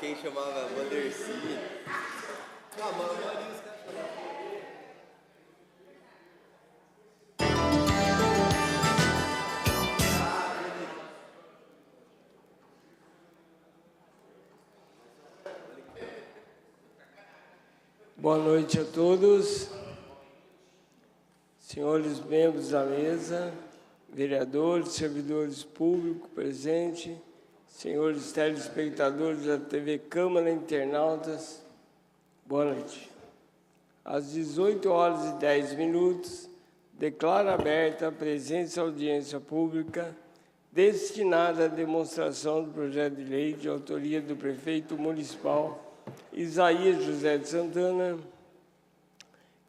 quem chamava Vanderci. Ah, mano, a maioria dos caras chamavam. Boa noite a todos, senhores membros da mesa, vereadores, servidores públicos presentes, senhores telespectadores da TV Câmara, internautas, boa noite. Às 18h10, declaro aberta a presente audiência pública destinada à demonstração do projeto de lei de autoria do prefeito municipal Isaías José de Santana,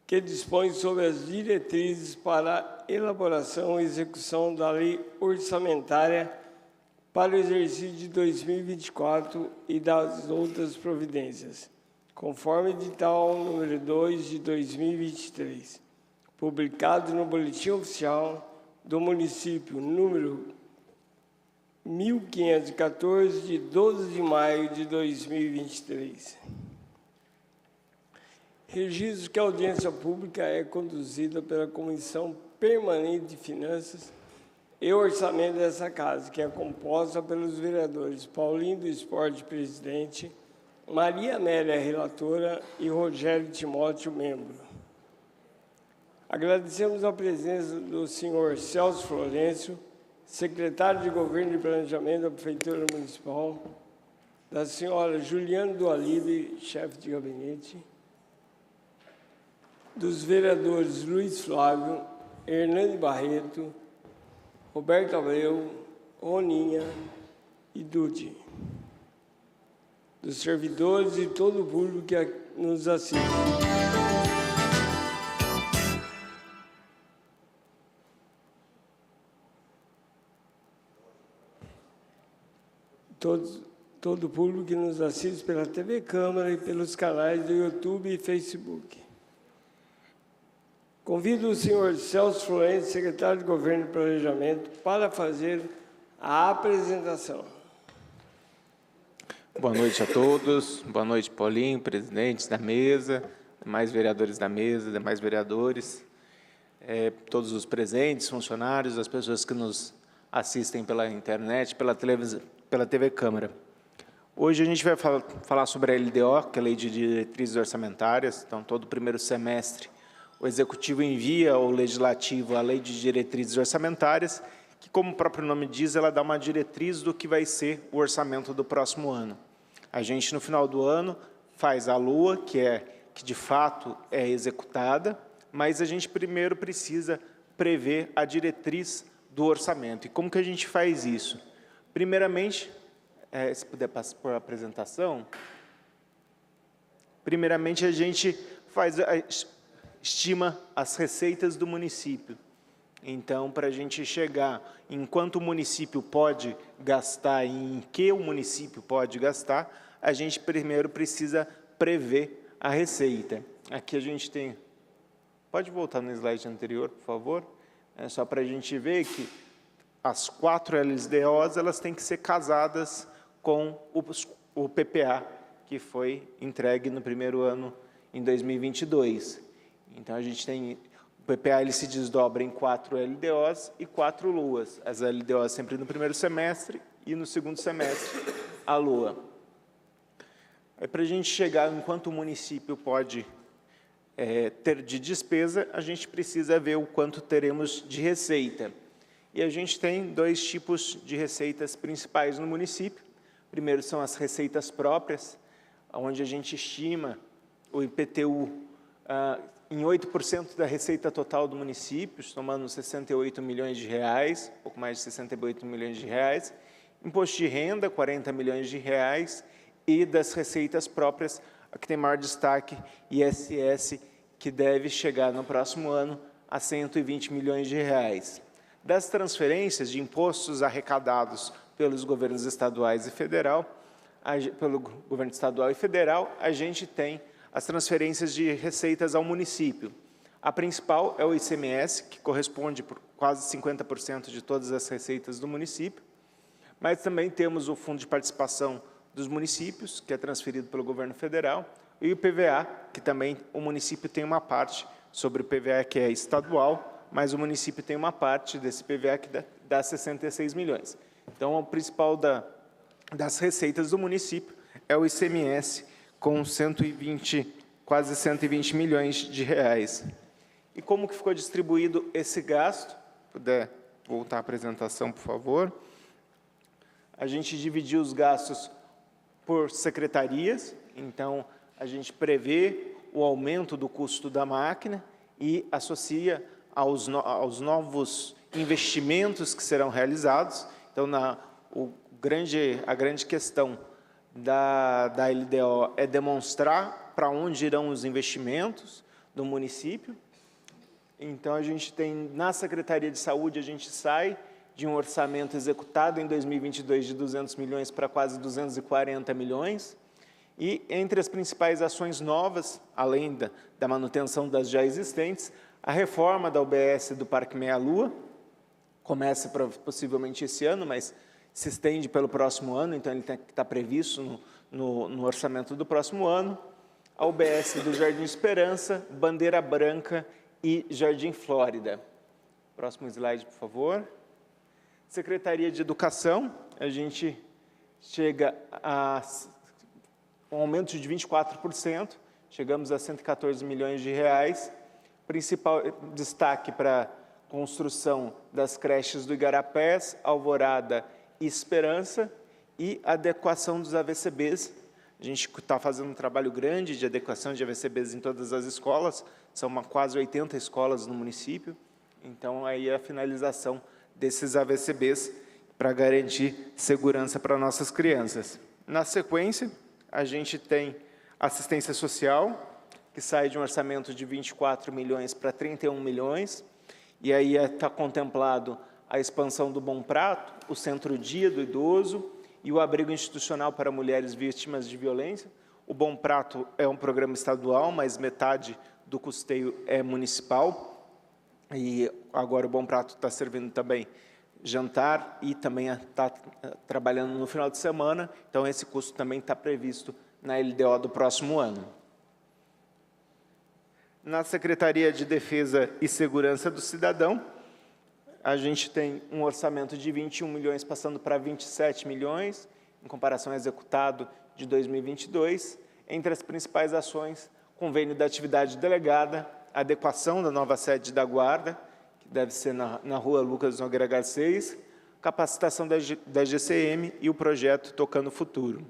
que dispõe sobre as diretrizes para a elaboração e execução da lei orçamentária para o exercício de 2024 e das outras providências, conforme edital número 2 de 2023, publicado no Boletim Oficial do Município, número 1514, de 12 de maio de 2023. Registro que a audiência pública é conduzida pela Comissão Permanente de Finanças e Orçamento dessa Casa, que é composta pelos vereadores Paulinho do Esporte, presidente, Maria Amélia, relatora, e Rogério Timóteo, membro. Agradecemos a presença do senhor Celso Florencio, secretário de Governo e Planejamento da Prefeitura Municipal, da senhora Juliana Dualibe, chefe de gabinete, dos vereadores Luiz Flávio, Hernani Barreto, Roberto Abreu, Roninha e Dutti, dos servidores e todo o público que nos assiste. Todo o público que nos assiste pela TV Câmara e pelos canais do YouTube e Facebook. Convido o senhor Celso Florencio, secretário de Governo e Planejamento, para fazer a apresentação. Boa noite a todos. Boa noite, Paulinho, presidente da mesa, demais vereadores da mesa, demais vereadores, todos os presentes, funcionários, as pessoas que nos assistem pela internet, pela televisão, pela TV Câmara. Hoje a gente vai falar sobre a LDO, que é a Lei de Diretrizes Orçamentárias. Então, todo o primeiro semestre, o Executivo envia ao Legislativo a Lei de Diretrizes Orçamentárias, que, como o próprio nome diz, ela dá uma diretriz do que vai ser o orçamento do próximo ano. A gente, no final do ano, faz a LOA, que de fato é executada, mas a gente primeiro precisa prever a diretriz do orçamento. E como que a gente faz isso? Primeiramente, se puder passar por apresentação, primeiramente a gente estima as receitas do município. Então, para a gente chegar em quanto o município pode gastar e em que o município pode gastar, a gente primeiro precisa prever a receita. Aqui a gente tem... Pode voltar no slide anterior, por favor? É só para a gente ver que as 4 LDOs, elas têm que ser casadas com o PPA, que foi entregue no primeiro ano, em 2022. Então, a gente tem... O PPA ele se desdobra em 4 LDOs e 4 LUAs. As LDOs sempre no primeiro semestre e no segundo semestre a LUA. Para a gente chegar em quanto o município pode ter de despesa, a gente precisa ver o quanto teremos de receita. E a gente tem 2 tipos de receitas principais no município. Primeiro são as receitas próprias, onde a gente estima o IPTU em 8% da receita total do município, somando 68 milhões de reais, pouco mais de 68 milhões de reais, imposto de renda, 40 milhões de reais, e das receitas próprias, a que tem maior destaque, ISS, que deve chegar no próximo ano a 120 milhões de reais. Das transferências de impostos arrecadados pelos governos estaduais e federal, pelo governo estadual e federal, a gente tem as transferências de receitas ao município. A principal é o ICMS, que corresponde por quase 50% de todas as receitas do município, mas também temos o Fundo de Participação dos municípios, que é transferido pelo governo federal, e o PVA, que também o município tem uma parte sobre o PVA que é estadual, mas o município tem uma parte desse PVA que dá 66 milhões. Então, o principal das receitas do município é o ICMS, com quase 120 milhões de reais. E como que ficou distribuído esse gasto? Se puder voltar à apresentação, por favor. A gente dividiu os gastos por secretarias, então a gente prevê o aumento do custo da máquina e associa aos novos investimentos que serão realizados. Então, a grande questão da LDO é demonstrar para onde irão os investimentos do município. Então, a gente tem, na Secretaria de Saúde, a gente sai de um orçamento executado em 2022 de 200 milhões para quase 240 milhões. E, entre as principais ações novas, além da manutenção das já existentes, a reforma da UBS do Parque Meia Lua, começa possivelmente esse ano, mas se estende pelo próximo ano, então ele tem que estar previsto no orçamento do próximo ano. A UBS do Jardim Esperança, Bandeira Branca e Jardim Flórida. Próximo slide, por favor. Secretaria de Educação, a gente chega a um aumento de 24%, chegamos a 114 milhões de reais. Principal destaque para a construção das creches do Igarapés, Alvorada e Esperança, e adequação dos AVCBs. A gente está fazendo um trabalho grande de adequação de AVCBs em todas as escolas, são quase 80 escolas no município, então aí a finalização desses AVCBs para garantir segurança para nossas crianças. Na sequência, a gente tem assistência social, que sai de um orçamento de 24 milhões para 31 milhões, e aí está contemplado a expansão do Bom Prato, o Centro-Dia do Idoso e o abrigo institucional para mulheres vítimas de violência. O Bom Prato é um programa estadual, mas metade do custeio é municipal, e agora o Bom Prato está servindo também jantar e também está trabalhando no final de semana, então esse custo também está previsto na LDO do próximo ano. Na Secretaria de Defesa e Segurança do Cidadão, a gente tem um orçamento de 21 milhões passando para 27 milhões, em comparação ao executado de 2022. Entre as principais ações, convênio da atividade delegada, adequação da nova sede da Guarda, que deve ser na Rua Lucas Nogueira Garcês, capacitação da GCM e o projeto Tocando o Futuro.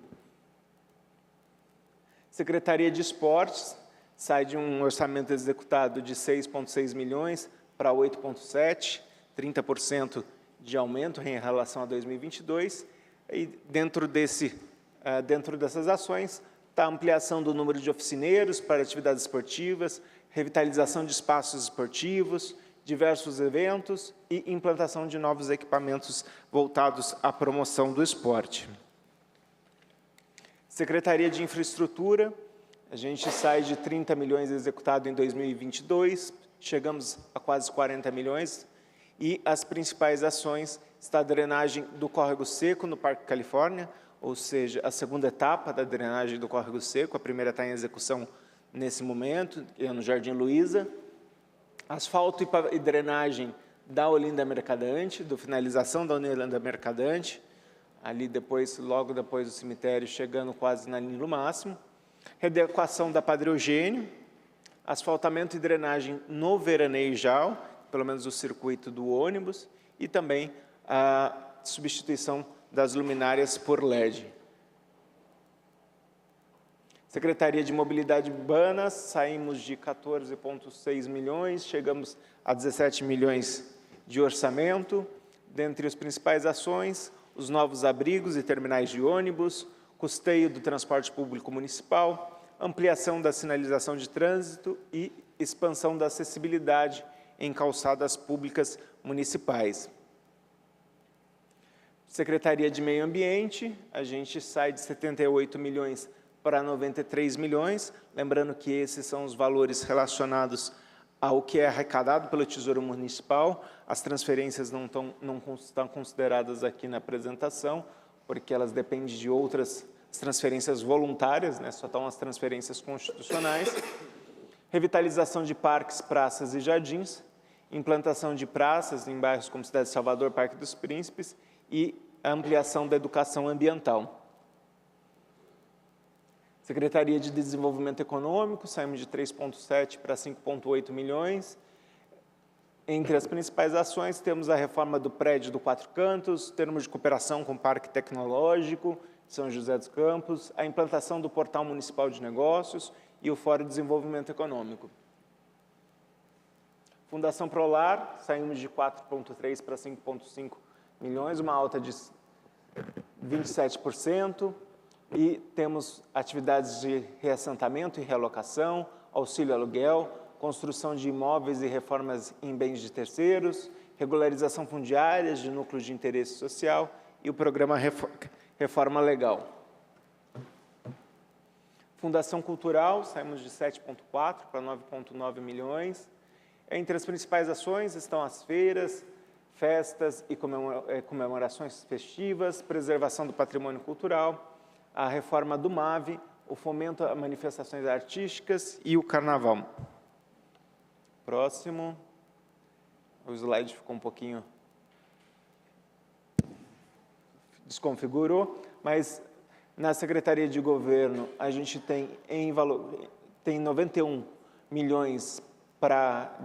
Secretaria de Esportes, sai de um orçamento executado de 6,6 milhões para 8,7, 30% de aumento em relação a 2022. E dentro dessas ações está a ampliação do número de oficineiros para atividades esportivas, revitalização de espaços esportivos, diversos eventos e implantação de novos equipamentos voltados à promoção do esporte. Secretaria de Infraestrutura, a gente sai de 30 milhões executado em 2022, chegamos a quase 40 milhões, e as principais ações está a drenagem do Córrego Seco no Parque Califórnia, ou seja, a segunda etapa da drenagem do Córrego Seco, a primeira está em execução nesse momento, é no Jardim Luiza. Asfalto e drenagem da Olinda Mercadante, do finalização da Olinda Mercadante, ali logo depois do cemitério, chegando quase na linha do máximo. Readequação da Padre Eugênio, asfaltamento e drenagem no Veranejal, pelo menos o circuito do ônibus, e também a substituição das luminárias por LED. Secretaria de Mobilidade Urbana, saímos de 14,6 milhões, chegamos a 17 milhões de orçamento. Dentre as principais ações, os novos abrigos e terminais de ônibus, custeio do transporte público municipal, ampliação da sinalização de trânsito e expansão da acessibilidade em calçadas públicas municipais. Secretaria de Meio Ambiente, a gente sai de 78 milhões para 93 milhões, lembrando que esses são os valores relacionados ao que é arrecadado pelo Tesouro Municipal. As transferências não estão consideradas aqui na apresentação, porque elas dependem de outras as transferências voluntárias, né? Só estão as transferências constitucionais. Revitalização de parques, praças e jardins, implantação de praças em bairros como Cidade de Salvador, Parque dos Príncipes e a ampliação da educação ambiental. Secretaria de Desenvolvimento Econômico, saímos de 3,7 para 5,8 milhões. Entre as principais ações, temos a reforma do prédio do Quatro Cantos, termos de cooperação com o Parque Tecnológico de São José dos Campos, a implantação do Portal Municipal de Negócios e o Fórum de Desenvolvimento Econômico. Fundação Prolar, saímos de 4,3 para 5,5 milhões, uma alta de 27%. E temos atividades de reassentamento e realocação, auxílio aluguel, construção de imóveis e reformas em bens de terceiros, regularização fundiária de núcleos de interesse social e o programa Reforma Legal. Fundação Cultural, saímos de 7,4 para 9,9 milhões. Entre as principais ações estão as feiras, festas e comemorações festivas, preservação do patrimônio cultural, a reforma do MAVE, o fomento a manifestações artísticas e o carnaval. Próximo. O slide ficou um pouquinho desconfigurou, mas na Secretaria de Governo a gente tem em valor 91 milhões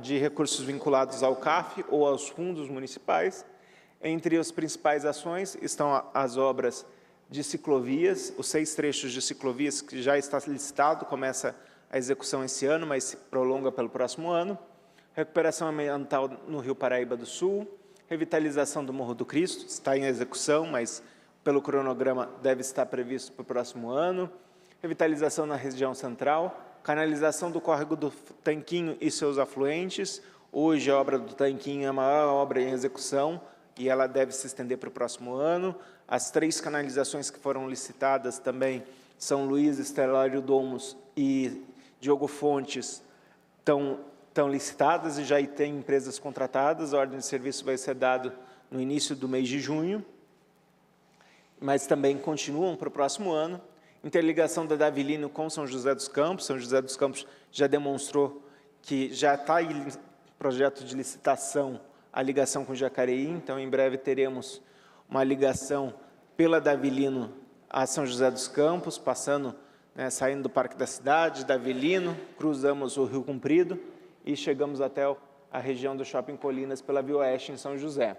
de recursos vinculados ao CAF ou aos fundos municipais. Entre as principais ações estão as obras de ciclovias, os 6 trechos de ciclovias que já está licitado, começa a execução esse ano, mas se prolonga pelo próximo ano. Recuperação ambiental no Rio Paraíba do Sul, revitalização do Morro do Cristo, está em execução, mas pelo cronograma deve estar previsto para o próximo ano. Revitalização na região central, canalização do córrego do Tanquinho e seus afluentes. Hoje a obra do Tanquinho é a maior obra em execução e ela deve se estender para o próximo ano. As 3 canalizações que foram licitadas também, São Luís, Estelário Domus e Diogo Fontes, estão licitadas e já tem empresas contratadas. A ordem de serviço vai ser dada no início do mês de junho, mas também continuam para o próximo ano. Interligação da Davilino com São José dos Campos. São José dos Campos já demonstrou que já está em projeto de licitação a ligação com Jacareí, então em breve teremos uma ligação pela Davilino a São José dos Campos, passando, saindo do Parque da Cidade, Davilino, cruzamos o Rio Comprido e chegamos até a região do Shopping Colinas pela Via Oeste em São José.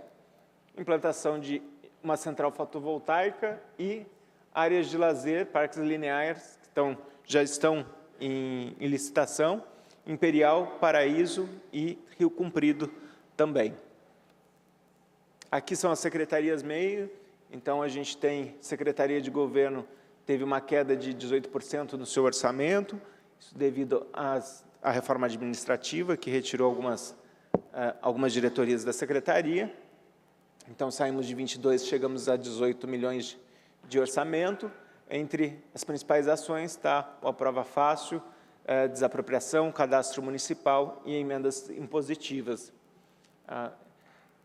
Implantação de uma central fotovoltaica e áreas de lazer, parques lineares, que já estão em licitação, Imperial, Paraíso e Rio Comprido também. Aqui são as secretarias meio, então a gente tem Secretaria de Governo, teve uma queda de 18% no seu orçamento, isso devido à reforma administrativa, que retirou algumas diretorias da Secretaria. Então, saímos de 22, chegamos a 18 milhões de orçamento. Entre as principais ações está o Aprova Fácil, desapropriação, cadastro municipal e emendas impositivas.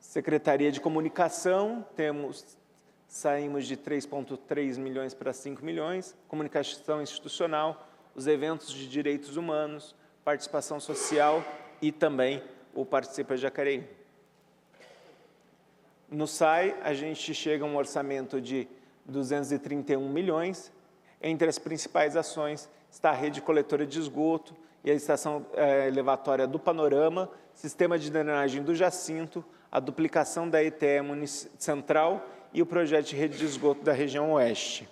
Secretaria de Comunicação, saímos de 3,3 milhões para 5 milhões, comunicação institucional, os eventos de direitos humanos, participação social e também o Participa Jacareí. No SAI, a gente chega a um orçamento de 231 milhões. Entre as principais ações está a rede coletora de esgoto e a estação elevatória do Panorama, sistema de drenagem do Jacinto, a duplicação da ETE Central e o projeto de rede de esgoto da região Oeste.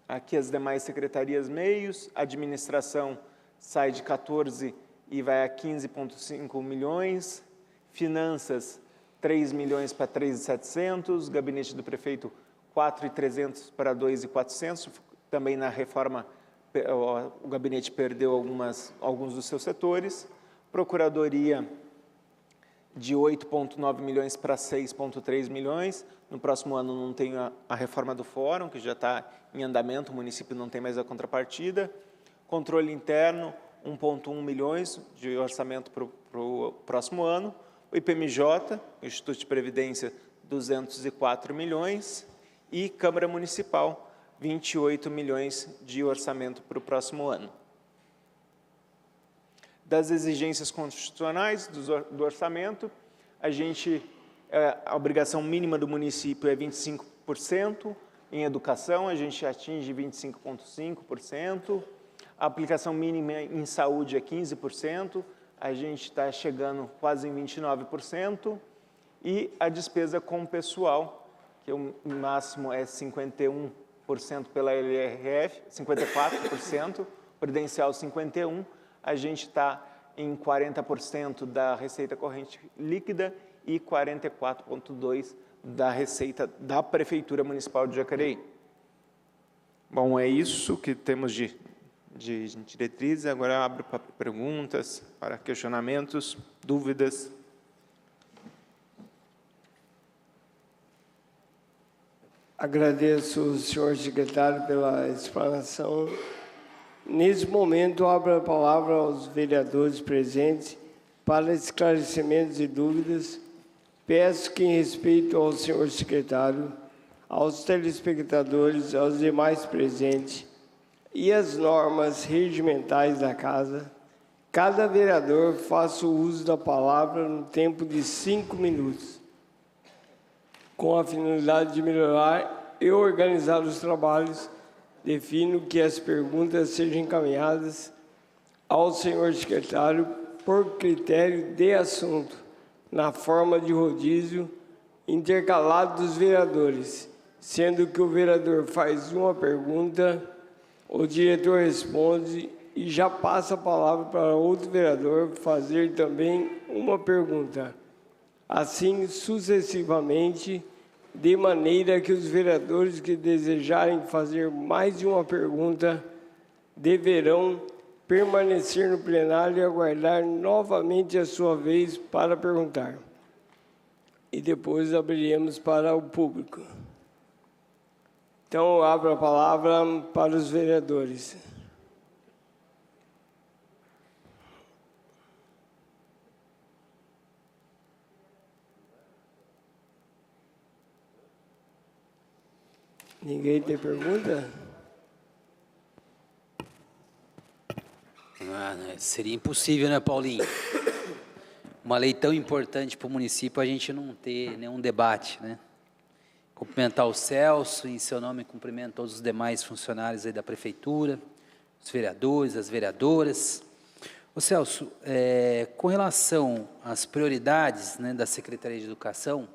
Aqui as demais secretarias meios, administração sai de 14 e vai a 15,5 milhões, finanças 3 milhões para 3.700, gabinete do prefeito 4.300 para 2.400, também na reforma o gabinete perdeu alguns dos seus setores, procuradoria de 8,9 milhões para 6,3 milhões, no próximo ano não tem a reforma do fórum, que já está em andamento, o município não tem mais a contrapartida, controle interno 1,1 milhões de orçamento para o próximo ano, o IPMJ, o Instituto de Previdência, 204 milhões, e Câmara Municipal, 28 milhões de orçamento para o próximo ano. Das exigências constitucionais do orçamento, a obrigação mínima do município é 25%, em educação a gente atinge 25,5%, a aplicação mínima em saúde é 15%, a gente está chegando quase em 29%, e a despesa com pessoal, que o máximo é 51% pela LRF, 54%, previdencial 51%, a gente está em 40% da receita corrente líquida e 44,2% da receita da Prefeitura Municipal de Jacareí. Bom, é isso que temos de diretrizes. Agora eu abro para perguntas, para questionamentos, dúvidas. Agradeço o senhor secretário pela explanação. Nesse momento, abro a palavra aos vereadores presentes para esclarecimentos e dúvidas. Peço que, em respeito ao senhor secretário, aos telespectadores, aos demais presentes e às normas regimentais da Casa, cada vereador faça o uso da palavra no tempo de 5 minutos, com a finalidade de melhorar e organizar os trabalhos. Defino que as perguntas sejam encaminhadas ao senhor secretário por critério de assunto, na forma de rodízio intercalado dos vereadores, sendo que o vereador faz uma pergunta, o diretor responde e já passa a palavra para outro vereador fazer também uma pergunta. Assim, sucessivamente, de maneira que os vereadores que desejarem fazer mais de uma pergunta deverão permanecer no plenário e aguardar novamente a sua vez para perguntar. E depois abriremos para o público. Então, eu abro a palavra para os vereadores. Ninguém tem pergunta? Seria impossível, né, Paulinho? Uma lei tão importante para o município, a gente não ter nenhum debate, né? Cumprimentar o Celso, em seu nome cumprimento todos os demais funcionários aí da Prefeitura, os vereadores, as vereadoras. Ô Celso, com relação às prioridades, né, da Secretaria de Educação,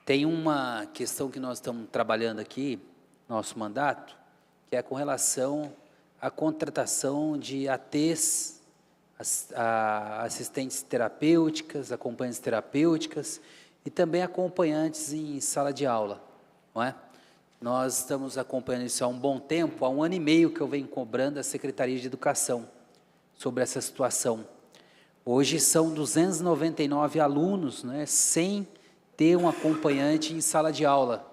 tem uma questão que nós estamos trabalhando aqui, nosso mandato, que é com relação à contratação de ATs, assistentes terapêuticas, acompanhantes terapêuticas e também acompanhantes em sala de aula, não é? Nós estamos acompanhando isso há um bom tempo, há 1 ano e meio que eu venho cobrando a Secretaria de Educação sobre essa situação. Hoje são 299 alunos, né, sem ter um acompanhante em sala de aula.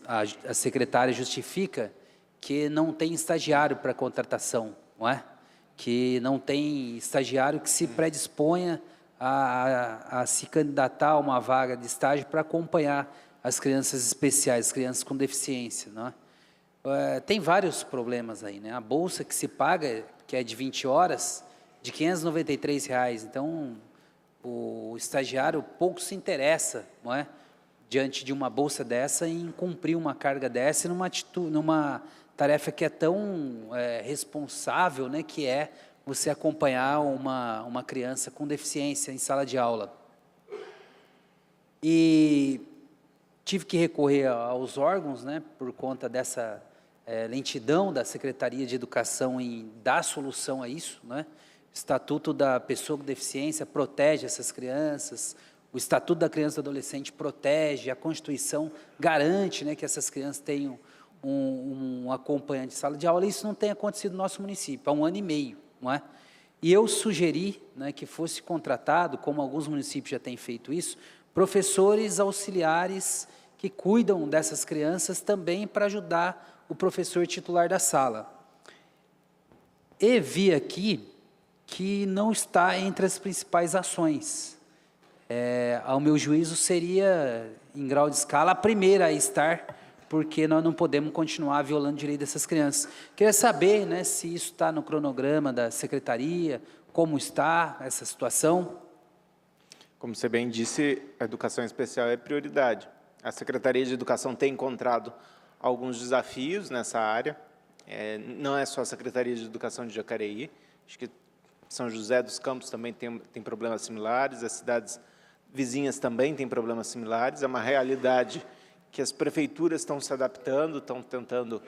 A secretária justifica que não tem estagiário para contratação, não é? Que não tem estagiário que se predisponha a se candidatar a uma vaga de estágio para acompanhar as crianças especiais, as crianças com deficiência, não é? Tem vários problemas aí, né? A bolsa que se paga, que é de 20 horas, de R$ 593, então o estagiário pouco se interessa, não é? Diante de uma bolsa dessa, em cumprir uma carga dessa, numa tarefa que é tão responsável, né, que é você acompanhar uma criança com deficiência em sala de aula. E tive que recorrer aos órgãos, né, por conta dessa lentidão da Secretaria de Educação em dar solução a isso, né? O Estatuto da Pessoa com Deficiência protege essas crianças, o Estatuto da Criança e do Adolescente protege, a Constituição garante, né, que essas crianças tenham um acompanhante de sala de aula, e isso não tem acontecido no nosso município, há 1 ano e meio, não é? E eu sugeri, né, que fosse contratado, como alguns municípios já têm feito isso, professores auxiliares que cuidam dessas crianças também para ajudar o professor titular da sala. E vi aqui que não está entre as principais ações. ao meu juízo, seria, em grau de escala, a primeira a estar, porque nós não podemos continuar violando o direito dessas crianças. Queria saber, né, se isso está no cronograma da secretaria, como está essa situação. Como você bem disse, a educação especial é prioridade. A Secretaria de Educação tem encontrado alguns desafios nessa área. Não é só a Secretaria de Educação de Jacareí, acho que São José dos Campos também tem problemas similares, as cidades vizinhas também têm problemas similares. É uma realidade que as prefeituras estão se adaptando, estão tentando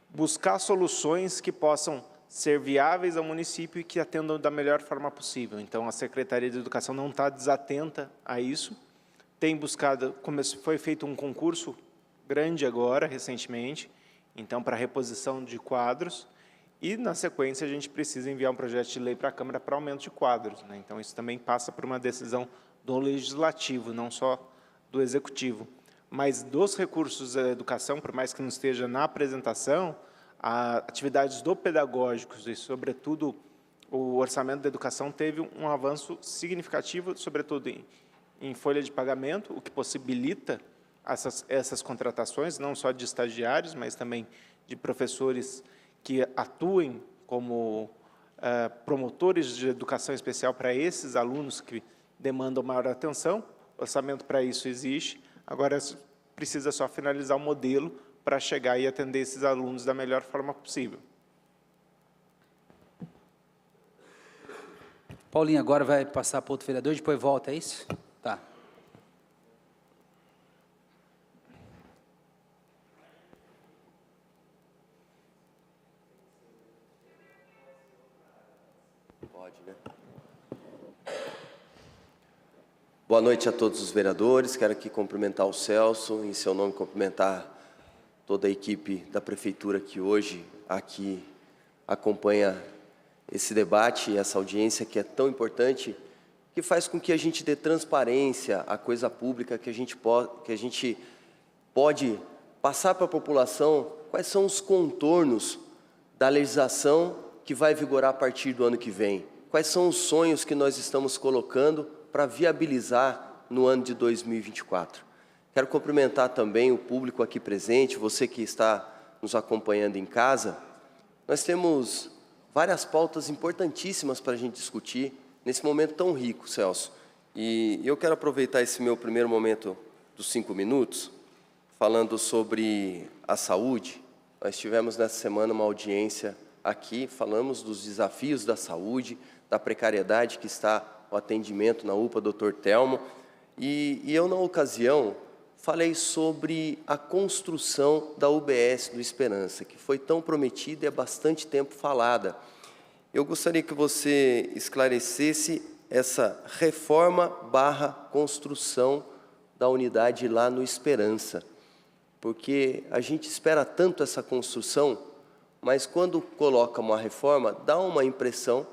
buscar soluções que possam ser viáveis ao município e que atendam da melhor forma possível. Então, a Secretaria de Educação não está desatenta a isso, tem buscado, foi feito um concurso grande agora, recentemente, então, para reposição de quadros, e, na sequência, a gente precisa enviar um projeto de lei para a Câmara para aumento de quadros, né? Então, isso também passa por uma decisão do Legislativo, não só do Executivo. Mas dos recursos da educação, por mais que não esteja na apresentação, atividades do pedagógicos e, sobretudo, o orçamento da educação teve um avanço significativo, sobretudo em folha de pagamento, o que possibilita essas contratações, não só de estagiários, mas também de professores que atuem como promotores de educação especial para esses alunos que demandam maior atenção. O orçamento para isso existe. Agora, precisa só finalizar o modelo para chegar e atender esses alunos da melhor forma possível. Paulinho agora vai passar para outro vereador, depois volta, é isso? Tá. Pode, né? Boa noite a todos os vereadores. Quero aqui cumprimentar o Celso, em seu nome cumprimentar toda a equipe da Prefeitura que hoje aqui acompanha esse debate e essa audiência que é tão importante, que faz com que a gente dê transparência à coisa pública, que a gente pode passar para a população quais são os contornos da legislação que vai vigorar a partir do ano que vem, quais são os sonhos que nós estamos colocando para viabilizar no ano de 2024. Quero cumprimentar também o público aqui presente, você que está nos acompanhando em casa. Nós temos várias pautas importantíssimas para a gente discutir nesse momento tão rico, Celso. E eu quero aproveitar esse meu primeiro momento dos 5 minutos, falando sobre a saúde. Nós tivemos nessa semana uma audiência aqui, falamos dos desafios da saúde, da precariedade que está o atendimento na UPA Dr. Telmo, e eu, na ocasião, falei sobre a construção da UBS do Esperança, que foi tão prometida e há bastante tempo falada. Eu gostaria que você esclarecesse essa reforma/construção da unidade lá no Esperança, porque a gente espera tanto essa construção, mas quando coloca uma reforma, dá uma impressão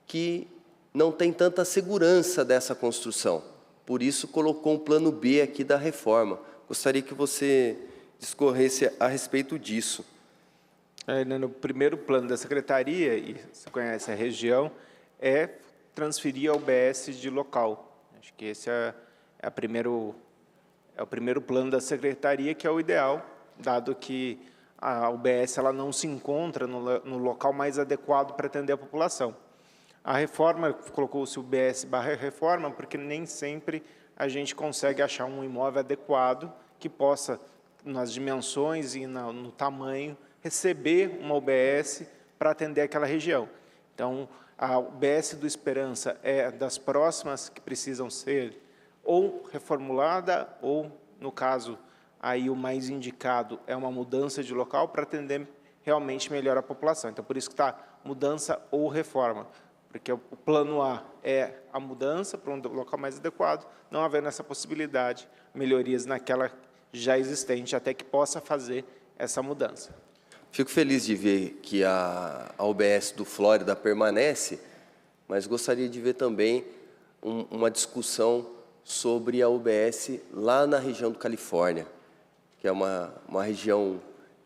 que não tem tanta segurança dessa construção. Por isso, colocou um plano B aqui da reforma. Gostaria que você discorresse a respeito disso. No primeiro plano da Secretaria, e você conhece a região, é transferir a UBS de local. Acho que esse é o primeiro plano da Secretaria, que é o ideal, dado que a UBS ela não se encontra no local mais adequado para atender a população. A reforma, colocou-se UBS/reforma, porque nem sempre a gente consegue achar um imóvel adequado que possa, nas dimensões e no tamanho, receber uma UBS para atender aquela região. Então, a UBS do Esperança é das próximas que precisam ser ou reformulada ou, no caso, aí o mais indicado é uma mudança de local para atender realmente melhor a população. Então, por isso que está mudança ou reforma, porque o plano A é a mudança para um local mais adequado, não havendo essa possibilidade, melhorias naquela já existente, até que possa fazer essa mudança. Fico feliz de ver que a UBS do Flórida permanece, mas gostaria de ver também uma discussão sobre a UBS lá na região do Califórnia, que é uma região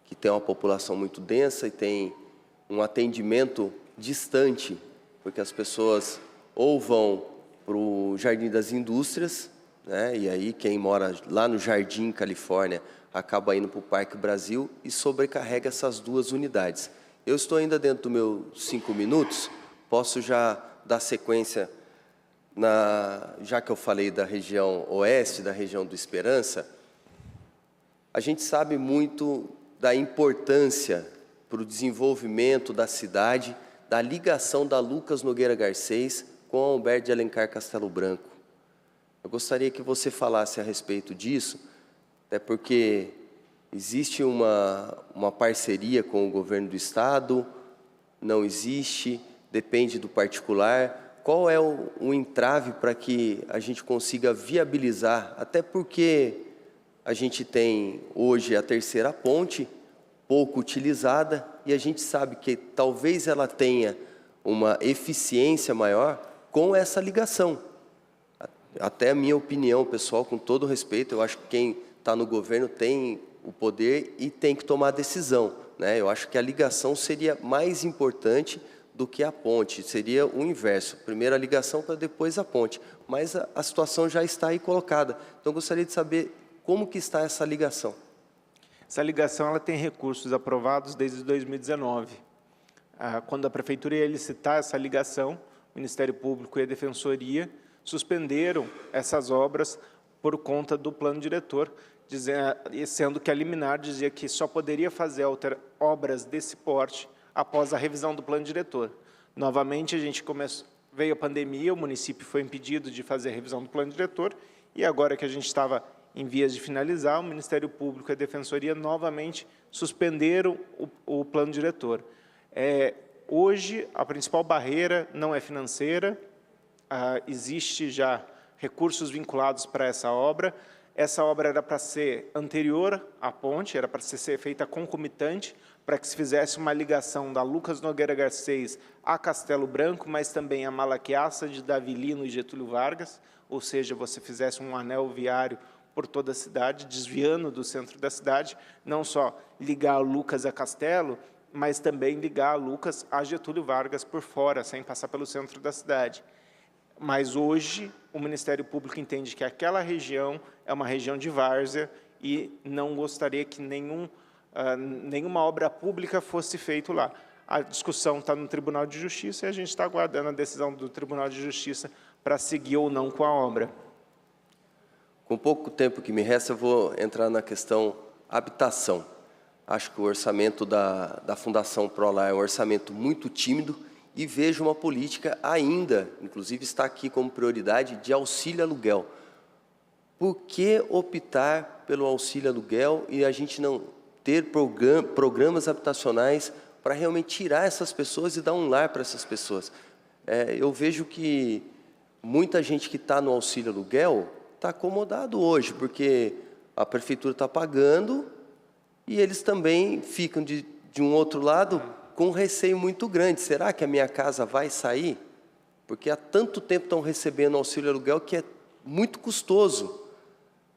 que tem uma população muito densa e tem um atendimento distante, porque as pessoas ou vão para o Jardim das Indústrias, né? E aí quem mora lá no Jardim, Califórnia, acaba indo para o Parque Brasil e sobrecarrega essas duas unidades. Eu estou ainda dentro dos meus 5 minutos, posso já dar sequência, já que eu falei da região oeste, da região do Esperança. A gente sabe muito da importância para o desenvolvimento da cidade, da ligação da Lucas Nogueira Garcês com a Alberto de Alencar Castelo Branco. Eu gostaria que você falasse a respeito disso, até porque existe uma parceria com o governo do estado, não existe, depende do particular. Qual é o entrave para que a gente consiga viabilizar, até porque a gente tem hoje a terceira ponte, pouco utilizada, e a gente sabe que talvez ela tenha uma eficiência maior com essa ligação. Até a minha opinião, pessoal, com todo respeito, eu acho que quem está no governo tem o poder e tem que tomar a decisão, né? Eu acho que a ligação seria mais importante do que a ponte, seria o inverso, primeiro a ligação para depois a ponte, mas a situação já está aí colocada. Então, eu gostaria de saber como que está essa ligação. Essa ligação ela tem recursos aprovados desde 2019. Quando a Prefeitura ia licitar essa ligação, o Ministério Público e a Defensoria suspenderam essas obras por conta do plano diretor, sendo que a liminar dizia que só poderia fazer obras desse porte após a revisão do plano diretor. Novamente, veio a pandemia, o município foi impedido de fazer a revisão do plano diretor, e agora que a gente estava em vias de finalizar, o Ministério Público e a Defensoria novamente suspenderam o plano diretor. Hoje, a principal barreira não é financeira, existe já recursos vinculados para essa obra. Essa obra era para ser anterior à ponte, era para ser feita concomitante, para que se fizesse uma ligação da Lucas Nogueira Garcês a Castelo Branco, mas também a Malaquiaça de Davilino e Getúlio Vargas, ou seja, você fizesse um anel viário por toda a cidade, desviando do centro da cidade, não só ligar a Lucas a Castelo, mas também ligar a Lucas a Getúlio Vargas por fora, sem passar pelo centro da cidade. Mas hoje o Ministério Público entende que aquela região é uma região de várzea e não gostaria que nenhuma obra pública fosse feita lá. A discussão está no Tribunal de Justiça e a gente está aguardando a decisão do Tribunal de Justiça para seguir ou não com a obra. Com pouco tempo que me resta, eu vou entrar na questão habitação. Acho que o orçamento da Fundação Prolar é um orçamento muito tímido e vejo uma política ainda, inclusive está aqui como prioridade, de auxílio aluguel. Por que optar pelo auxílio aluguel e a gente não ter programas habitacionais para realmente tirar essas pessoas e dar um lar para essas pessoas? Eu vejo que muita gente que está no auxílio aluguel está acomodado hoje, porque a prefeitura está pagando e eles também ficam de um outro lado com um receio muito grande. Será que a minha casa vai sair? Porque há tanto tempo estão recebendo auxílio aluguel que é muito custoso.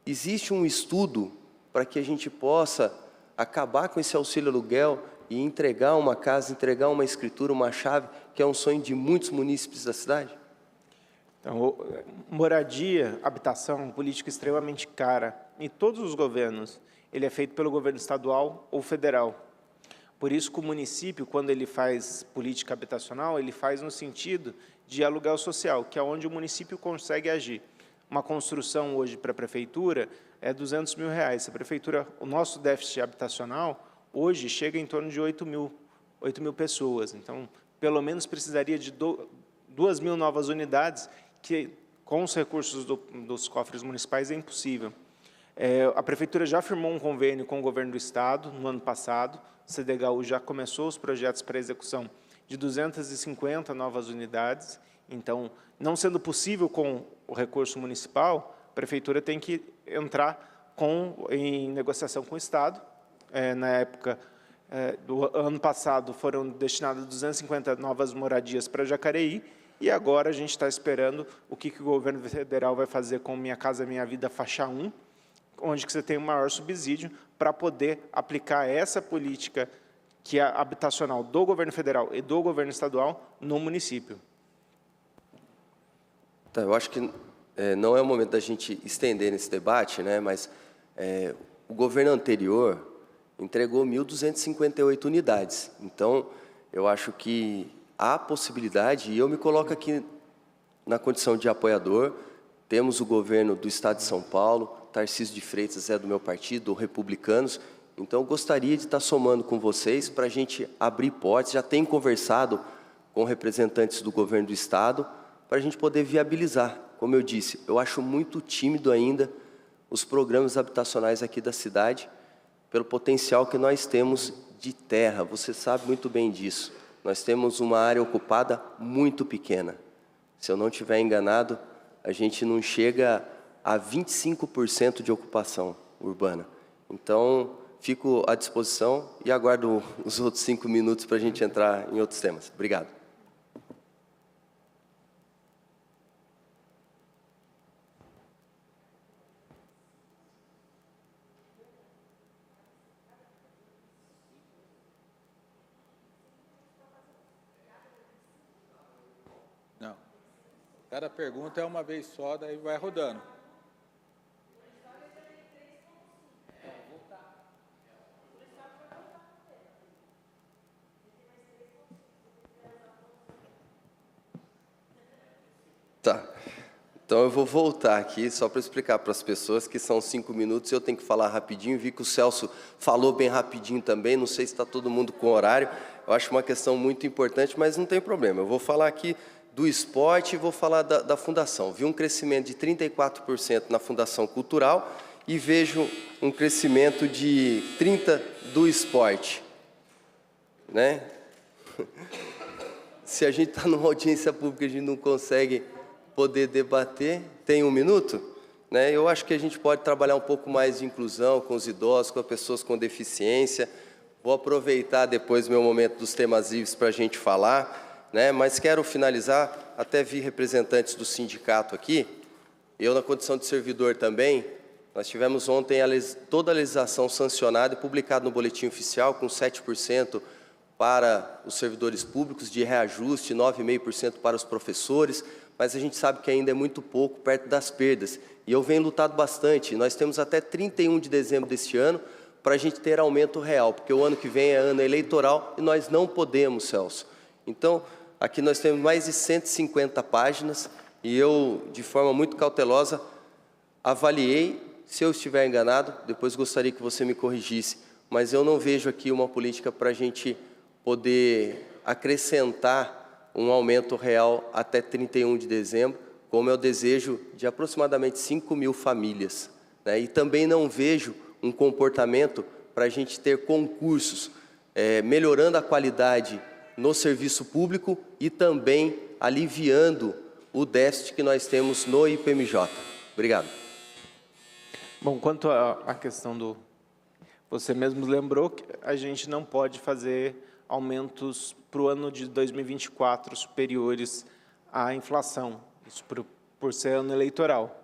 Existe um estudo para que a gente possa acabar com esse auxílio aluguel e entregar uma casa, entregar uma escritura, uma chave, que é um sonho de muitos munícipes da cidade? Então, moradia, habitação, uma política extremamente cara em todos os governos. Ele é feito pelo governo estadual ou federal. Por isso que o município, quando ele faz política habitacional, ele faz no sentido de aluguel social, que é onde o município consegue agir. Uma construção hoje para a prefeitura é R$200 mil. A prefeitura, o nosso déficit habitacional hoje chega em torno de 8 mil pessoas. Então, pelo menos precisaria de 2.000 novas unidades, que com os recursos dos cofres municipais é impossível. A prefeitura já firmou um convênio com o governo do estado no ano passado. O CDHU já começou os projetos para execução de 250 novas unidades. Então, não sendo possível com o recurso municipal, a prefeitura tem que entrar em negociação com o estado. Na época do ano passado, foram destinadas 250 novas moradias para Jacareí, e agora a gente está esperando o que o governo federal vai fazer com Minha Casa Minha Vida faixa 1, onde que você tem o maior subsídio para poder aplicar essa política que é habitacional do governo federal e do governo estadual no município. Tá, eu acho que não é o momento da gente estender nesse debate, né? Mas o governo anterior entregou 1.258 unidades. Então, eu acho que há possibilidade, e eu me coloco aqui na condição de apoiador. Temos o governo do Estado de São Paulo, Tarcísio de Freitas é do meu partido, Republicanos. Então, eu gostaria de estar somando com vocês para a gente abrir hipóteses. Já tenho conversado com representantes do governo do Estado para a gente poder viabilizar. Como eu disse, eu acho muito tímido ainda os programas habitacionais aqui da cidade, pelo potencial que nós temos de terra. Você sabe muito bem disso. Nós temos uma área ocupada muito pequena. Se eu não estiver enganado, a gente não chega a 25% de ocupação urbana. Então, fico à disposição e aguardo os outros 5 minutos para a gente entrar em outros temas. Obrigado. Não. Cada pergunta é uma vez só, daí vai rodando. Tá. Então, eu vou voltar aqui só para explicar para as pessoas que são 5 minutos e eu tenho que falar rapidinho. Vi que o Celso falou bem rapidinho também, não sei se está todo mundo com horário. Eu acho uma questão muito importante, mas não tem problema. Eu vou falar aqui do esporte e vou falar da Fundação. Vi um crescimento de 34% na Fundação Cultural e vejo um crescimento de 30% do esporte, né? Se a gente está numa audiência pública e a gente não consegue poder debater, tem 1 minuto? Né? Eu acho que a gente pode trabalhar um pouco mais de inclusão com os idosos, com as pessoas com deficiência. Vou aproveitar depois o meu momento dos temas livres para a gente falar, né? Mas quero finalizar, até vi representantes do sindicato aqui, eu na condição de servidor também. Nós tivemos ontem toda a legislação sancionada e publicada no Boletim Oficial, com 7% para os servidores públicos de reajuste, 9,5% para os professores, mas a gente sabe que ainda é muito pouco perto das perdas. E eu venho lutado bastante. Nós temos até 31 de dezembro deste ano para a gente ter aumento real, porque o ano que vem é ano eleitoral e nós não podemos, Celso. Então, aqui nós temos mais de 150 páginas e eu, de forma muito cautelosa, avaliei. Se eu estiver enganado, depois gostaria que você me corrigisse, mas eu não vejo aqui uma política para a gente poder acrescentar um aumento real até 31 de dezembro, como é o desejo de aproximadamente 5.000 famílias, né? E também não vejo um comportamento para a gente ter concursos, melhorando a qualidade no serviço público e também aliviando o déficit que nós temos no IPMJ. Obrigado. Bom, quanto à questão do... Você mesmo lembrou que a gente não pode fazer aumentos para o ano de 2024 superiores à inflação, isso por ser ano eleitoral.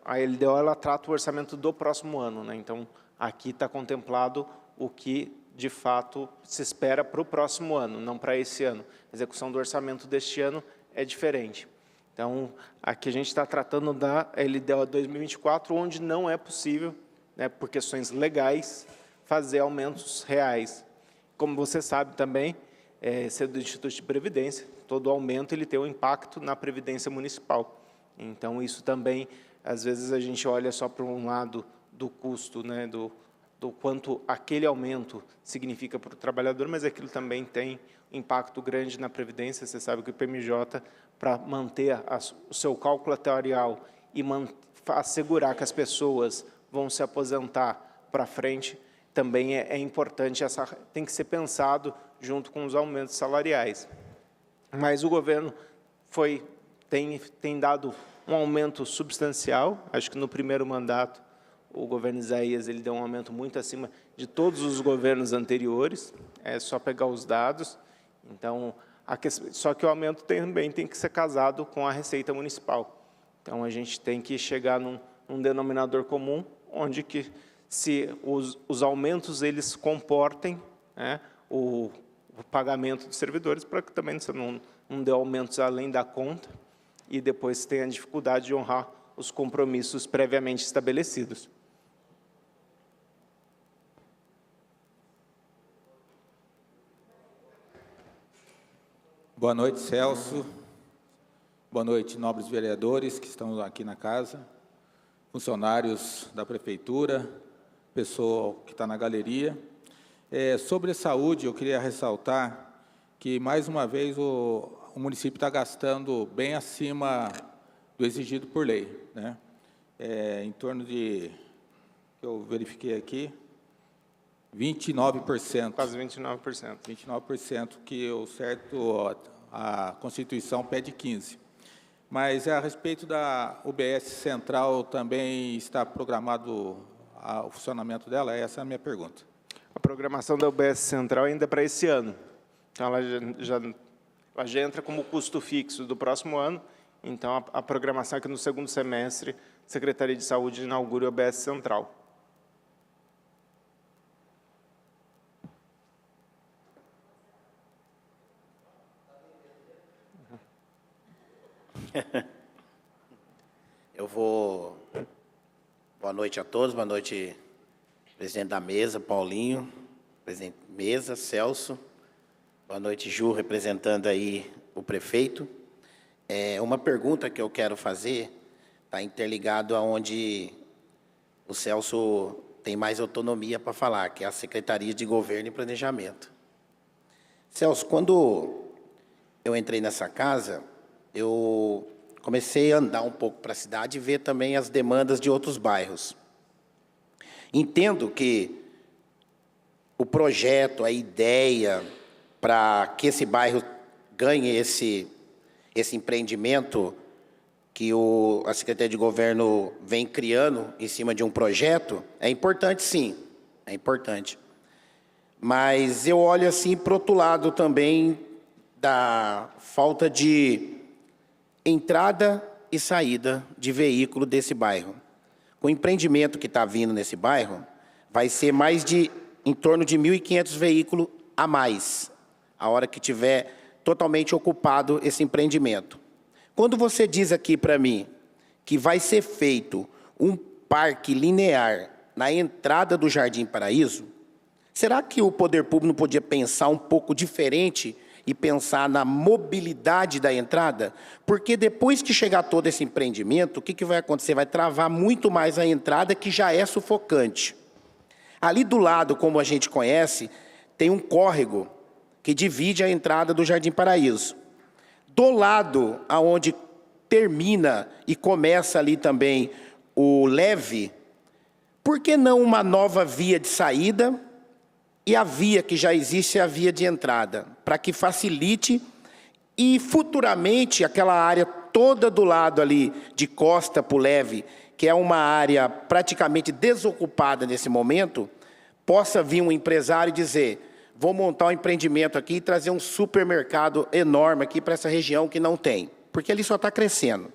A LDO ela trata o orçamento do próximo ano, né? Então, aqui está contemplado o que, de fato, se espera para o próximo ano, não para esse ano. A execução do orçamento deste ano é diferente. Então, aqui a gente está tratando da LDO 2024, onde não é possível, né, por questões legais, fazer aumentos reais. Como você sabe também, sendo do Instituto de Previdência, todo aumento ele tem um impacto na Previdência Municipal. Então, isso também, às vezes, a gente olha só para um lado do custo, né, do quanto aquele aumento significa para o trabalhador, mas aquilo também tem impacto grande na Previdência. Você sabe que o IPMJ, para manter o seu cálculo atuarial e assegurar que as pessoas vão se aposentar para frente, também é importante, tem que ser pensado junto com os aumentos salariais. Mas o governo tem dado um aumento substancial. Acho que no primeiro mandato, o governo Isaías ele deu um aumento muito acima de todos os governos anteriores, é só pegar os dados. Então, só que o aumento também tem que ser casado com a receita municipal. Então, a gente tem que chegar num denominador comum, onde que se os aumentos eles comportem, né, o pagamento dos servidores, para que também você não dê aumentos além da conta. e depois tem a dificuldade de honrar os compromissos previamente estabelecidos. Boa noite, Celso. Boa noite, nobres vereadores que estão aqui na casa, funcionários da Prefeitura, pessoal que está na galeria. Sobre a saúde, eu queria ressaltar que, mais uma vez, o município está gastando bem acima do exigido por lei, né? Em torno de, que eu verifiquei aqui, 29%. Quase 29%. 29%, que o certo, a Constituição pede 15%. Mas a respeito da UBS Central, também está programado o funcionamento dela? Essa é a minha pergunta. A programação da UBS Central ainda é para esse ano. Então, ela já entra como custo fixo do próximo ano. Então, a programação é que no segundo semestre, a Secretaria de Saúde inaugure a UBS Central. Boa noite a todos, boa noite, presidente da mesa, Paulinho, presidente da mesa, Celso. Boa noite, Ju, representando aí o prefeito. Uma pergunta que eu quero fazer está interligado aonde o Celso tem mais autonomia para falar, que é a Secretaria de Governo e Planejamento. Celso, quando eu entrei nessa casa, eu comecei a andar um pouco para a cidade e ver também as demandas de outros bairros. Entendo que o projeto, a ideia para que esse bairro ganhe esse empreendimento que a Secretaria de Governo vem criando em cima de um projeto, é importante, sim, é importante. Mas eu olho assim para o outro lado também da falta de entrada e saída de veículo desse bairro. Com o empreendimento que está vindo nesse bairro, vai ser em torno de 1.500 veículos a mais, a hora que tiver totalmente ocupado esse empreendimento. Quando você diz aqui para mim que vai ser feito um parque linear na entrada do Jardim Paraíso, será que o poder público não podia pensar um pouco diferente e pensar na mobilidade da entrada? Porque depois que chegar todo esse empreendimento, o que vai acontecer? Vai travar muito mais a entrada, que já é sufocante. Ali do lado, como a gente conhece, tem um córrego que divide a entrada do Jardim Paraíso. Do lado aonde termina e começa ali também o leve, por que não uma nova via de saída e a via que já existe é a via de entrada, para que facilite e futuramente aquela área toda do lado ali de Costa para o Leve, que é uma área praticamente desocupada nesse momento, possa vir um empresário e dizer: vou montar um empreendimento aqui e trazer um supermercado enorme aqui para essa região que não tem, porque ali só está crescendo.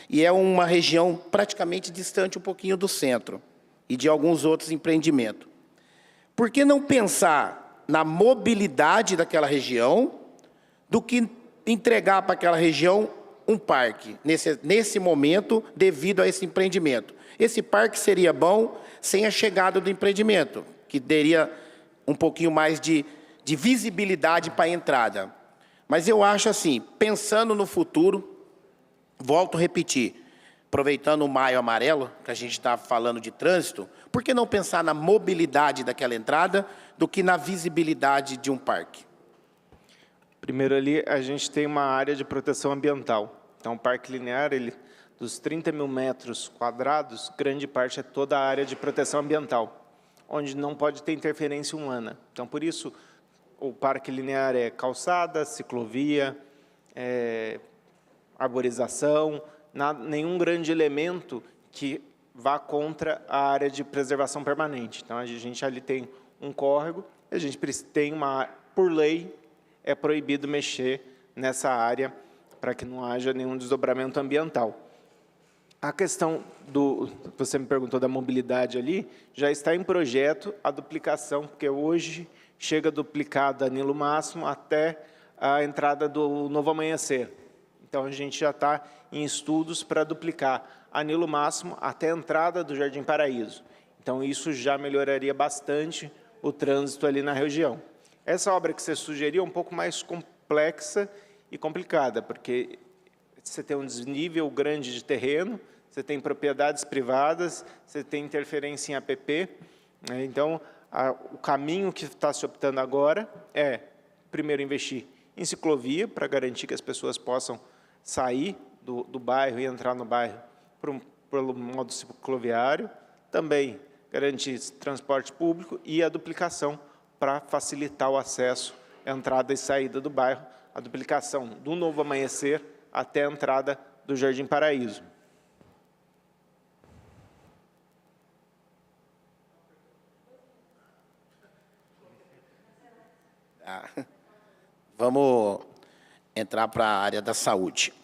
E é uma região praticamente distante um pouquinho do centro e de alguns outros empreendimentos. Por que não pensar na mobilidade daquela região do que entregar para aquela região um parque, nesse momento, devido a esse empreendimento? Esse parque seria bom sem a chegada do empreendimento, que teria um pouquinho mais de visibilidade para a entrada. Mas eu acho assim, pensando no futuro, volto a repetir, aproveitando o Maio Amarelo, que a gente está falando de trânsito, por que não pensar na mobilidade daquela entrada do que na visibilidade de um parque? Primeiro ali, a gente tem uma área de proteção ambiental. Então, o parque linear, dos 30 mil metros quadrados, grande parte é toda a área de proteção ambiental, onde não pode ter interferência humana. Então, por isso, o parque linear é calçada, ciclovia, arborização, nenhum grande elemento que vá contra a área de preservação permanente. Então, a gente ali tem um córrego, a gente tem por lei, é proibido mexer nessa área para que não haja nenhum desdobramento ambiental. A questão você me perguntou da mobilidade ali, já está em projeto a duplicação, porque hoje chega duplicada Nilo Máximo até a entrada do Novo Amanhecer. Então, a gente já está em estudos para duplicar a Nilo Máximo até a entrada do Jardim Paraíso. Então, isso já melhoraria bastante o trânsito ali na região. Essa obra que você sugeriu é um pouco mais complexa e complicada, porque você tem um desnível grande de terreno, você tem propriedades privadas, você tem interferência em APP. Né? Então, o caminho que está se optando agora é, primeiro, investir em ciclovia, para garantir que as pessoas possam sair do bairro e entrar no bairro pelo modo cicloviário. Também garantir transporte público e a duplicação para facilitar o acesso, entrada e saída do bairro, a duplicação do Novo Amanhecer até a entrada do Jardim Paraíso. Vamos entrar para a área da saúde.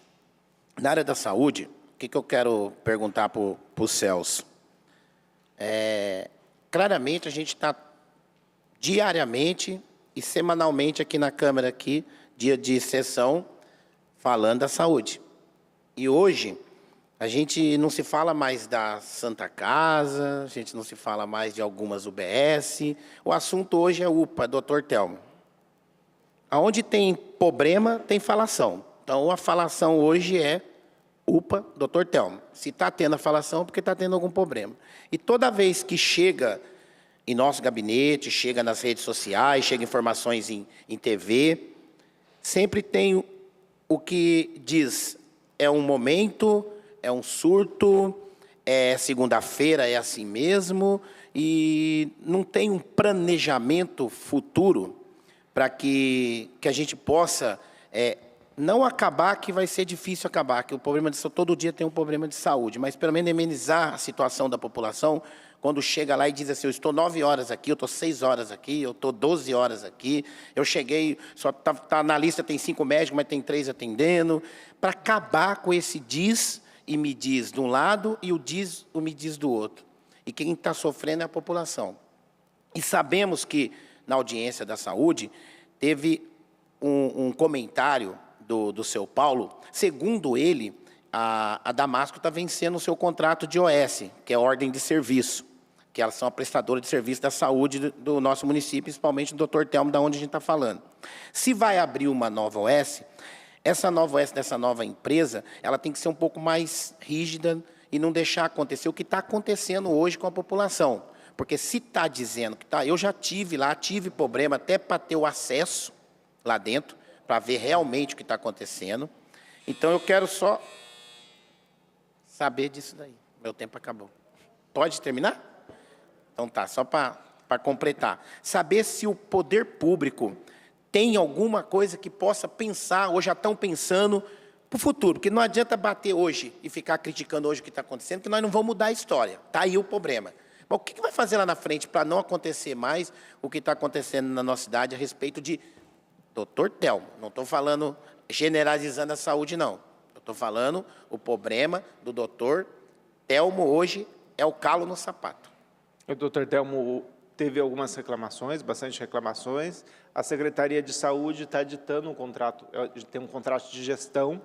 Na área da saúde, o que eu quero perguntar para o Celso? Claramente, a gente está diariamente e semanalmente aqui na Câmara, aqui, dia de sessão, falando da saúde. E hoje, a gente não se fala mais da Santa Casa, a gente não se fala mais de algumas UBS. O assunto hoje é UPA, Dr. Telmo. Onde tem problema, tem falação. Então, a falação hoje é UPA, Dr. Telmo. Se está tendo a falação, é porque está tendo algum problema. E toda vez que chega em nosso gabinete, chega nas redes sociais, chega informações em TV, sempre tem o que diz, é um momento, é um surto, é segunda-feira, é assim mesmo, e não tem um planejamento futuro para que a gente possa não acabar, que vai ser difícil acabar, que o problema de saúde, todo dia tem um problema de saúde, mas pelo menos amenizar a situação da população, quando chega lá e diz assim, eu estou 9 horas aqui, eu estou 6 horas aqui, eu estou 12 horas aqui, eu cheguei, só tá na lista, tem 5 médicos, mas tem 3 atendendo, para acabar com esse diz e me diz de um lado e o me diz do outro. E quem está sofrendo é a população. E sabemos que, na audiência da saúde, teve um comentário do seu Paulo, segundo ele, a Damasco está vencendo o seu contrato de OS, que é ordem de serviço, que elas são a prestadora de serviço da saúde do nosso município, principalmente do Dr. Telmo, da onde a gente está falando. Se vai abrir uma nova OS, essa nova OS dessa nova empresa, ela tem que ser um pouco mais rígida e não deixar acontecer o que está acontecendo hoje com a população. Porque se está dizendo que está... Eu já tive lá, tive problema até para ter o acesso lá dentro, para ver realmente o que está acontecendo. Então, eu quero só saber disso daí. Meu tempo acabou. Pode terminar? Então tá, só para completar. Saber se o poder público tem alguma coisa que possa pensar, ou já estão pensando, para o futuro. Porque não adianta bater hoje e ficar criticando hoje o que está acontecendo, que nós não vamos mudar a história. Está aí o problema. Mas o que vai fazer lá na frente para não acontecer mais o que está acontecendo na nossa cidade a respeito de Dr. Telmo? Não estou falando generalizando a saúde, não. Eu estou falando o problema do Dr. Telmo hoje é o calo no sapato. O Dr. Telmo teve algumas reclamações, bastante reclamações. A Secretaria de Saúde está ditando um contrato, tem um contrato de gestão.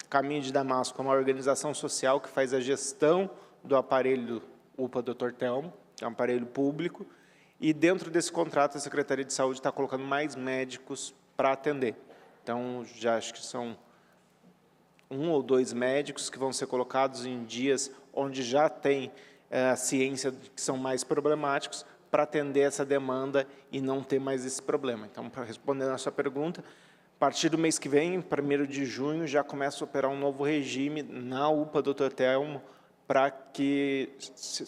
Caminho de Damasco é uma organização social que faz a gestão do aparelho UPA Dr. Telmo, que é um aparelho público, e dentro desse contrato a Secretaria de Saúde está colocando mais médicos para atender. Então, já acho que são 1 ou 2 médicos que vão ser colocados em dias onde já tem a ciência que são mais problemáticos, para atender essa demanda e não ter mais esse problema. Então, para responder a sua pergunta, a partir do mês que vem, 1º de junho, já começa a operar um novo regime na UPA Dr. Telmo, para que,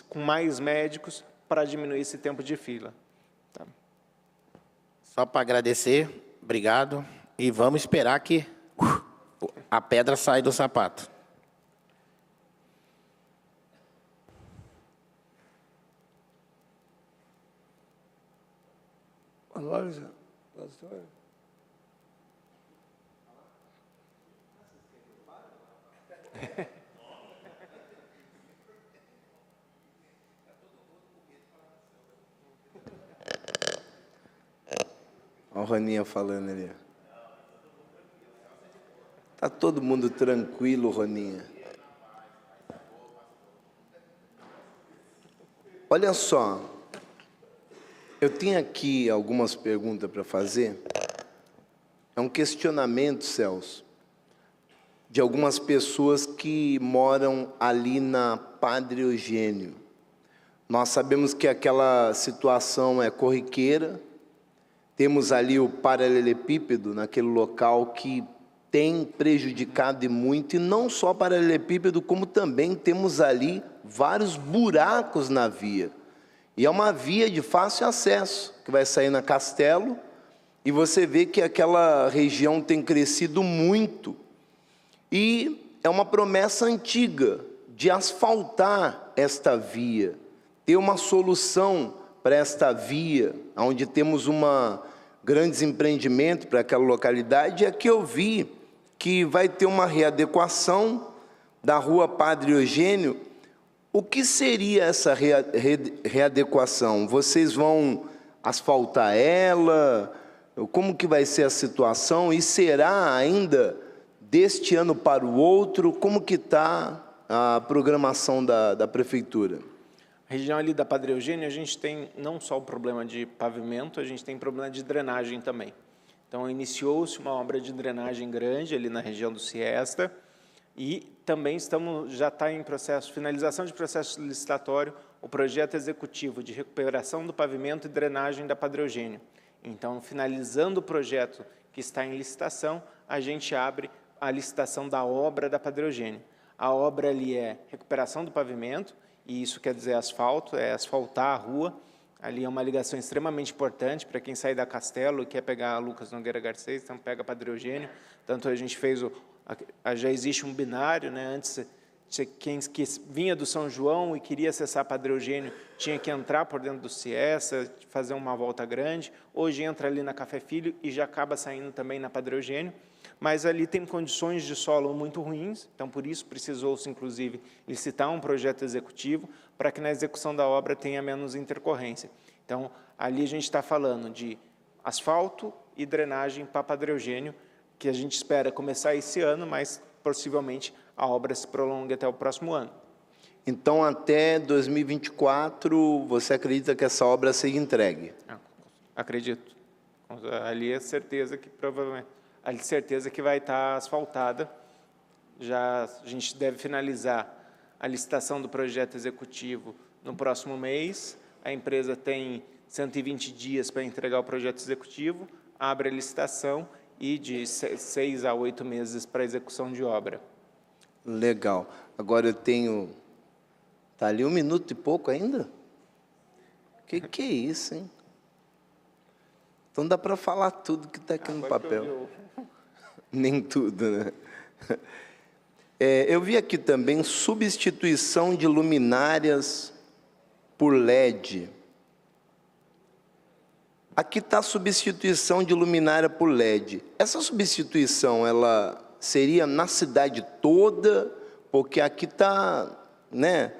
com mais médicos, para diminuir esse tempo de fila. Tá. Só para agradecer, obrigado, e vamos esperar que a pedra saia do sapato. Palavra, pastor. Olha o Raninha falando ali. Tá todo mundo tranquilo, Roninha? Olha só, eu tenho aqui algumas perguntas para fazer. É um questionamento, Celso, de algumas pessoas que moram ali na Padre Eugênio. Nós sabemos que aquela situação é corriqueira. Temos ali o paralelepípedo naquele local que tem prejudicado e muito, e não só paralelepípedo, como também temos ali vários buracos na via. E é uma via de fácil acesso, que vai sair na Castelo, e você vê que aquela região tem crescido muito. E é uma promessa antiga de asfaltar esta via, ter uma solução para esta via, onde temos grandes empreendimentos para aquela localidade. E aqui eu vi que vai ter uma readequação da rua Padre Eugênio. O que seria essa readequação? Vocês vão asfaltar ela? Como que vai ser a situação? E será ainda deste ano para o outro? Como que está a programação da Prefeitura? A região ali da Padre Eugênio, a gente tem não só o problema de pavimento, a gente tem problema de drenagem também. Então, iniciou-se uma obra de drenagem grande ali na região do Siesta, e também já está em finalização de processo licitatório, o projeto executivo de recuperação do pavimento e drenagem da Padre Eugênio. Então, finalizando o projeto que está em licitação, a gente abre a licitação da obra da Padre Eugênio. A obra ali é recuperação do pavimento, e isso quer dizer asfalto, é asfaltar a rua. Ali é uma ligação extremamente importante para quem sai da Castelo e quer pegar a Lucas Nogueira Garcês, então pega a Padre Eugênio. Tanto a gente fez, já existe um binário, né? Antes, quem que vinha do São João e queria acessar a Padre Eugênio tinha que entrar por dentro do Ciessa, fazer uma volta grande. Hoje entra ali na Café Filho e já acaba saindo também na Padre Eugênio. Mas ali tem condições de solo muito ruins, então por isso precisou-se, inclusive, licitar um projeto executivo para que na execução da obra tenha menos intercorrência. Então, ali a gente está falando de asfalto e drenagem para Padre Eugênio, que a gente espera começar esse ano, mas possivelmente a obra se prolongue até o próximo ano. Então, até 2024, você acredita que essa obra seja entregue? Acredito. Ali é certeza que provavelmente... A certeza que vai estar asfaltada. Já a gente deve finalizar a licitação do projeto executivo no próximo mês. A empresa tem 120 dias para entregar o projeto executivo, abre a licitação e de 6 a 8 meses para a execução de obra. Legal. Agora eu tenho... Está ali 1 minuto e pouco ainda? Que é isso, hein? Então dá para falar tudo que está aqui no papel. Nem tudo, né? Eu vi aqui também substituição de luminárias por LED. Aqui está a substituição de luminária por LED. Essa substituição, ela seria na cidade toda? Porque aqui está, né,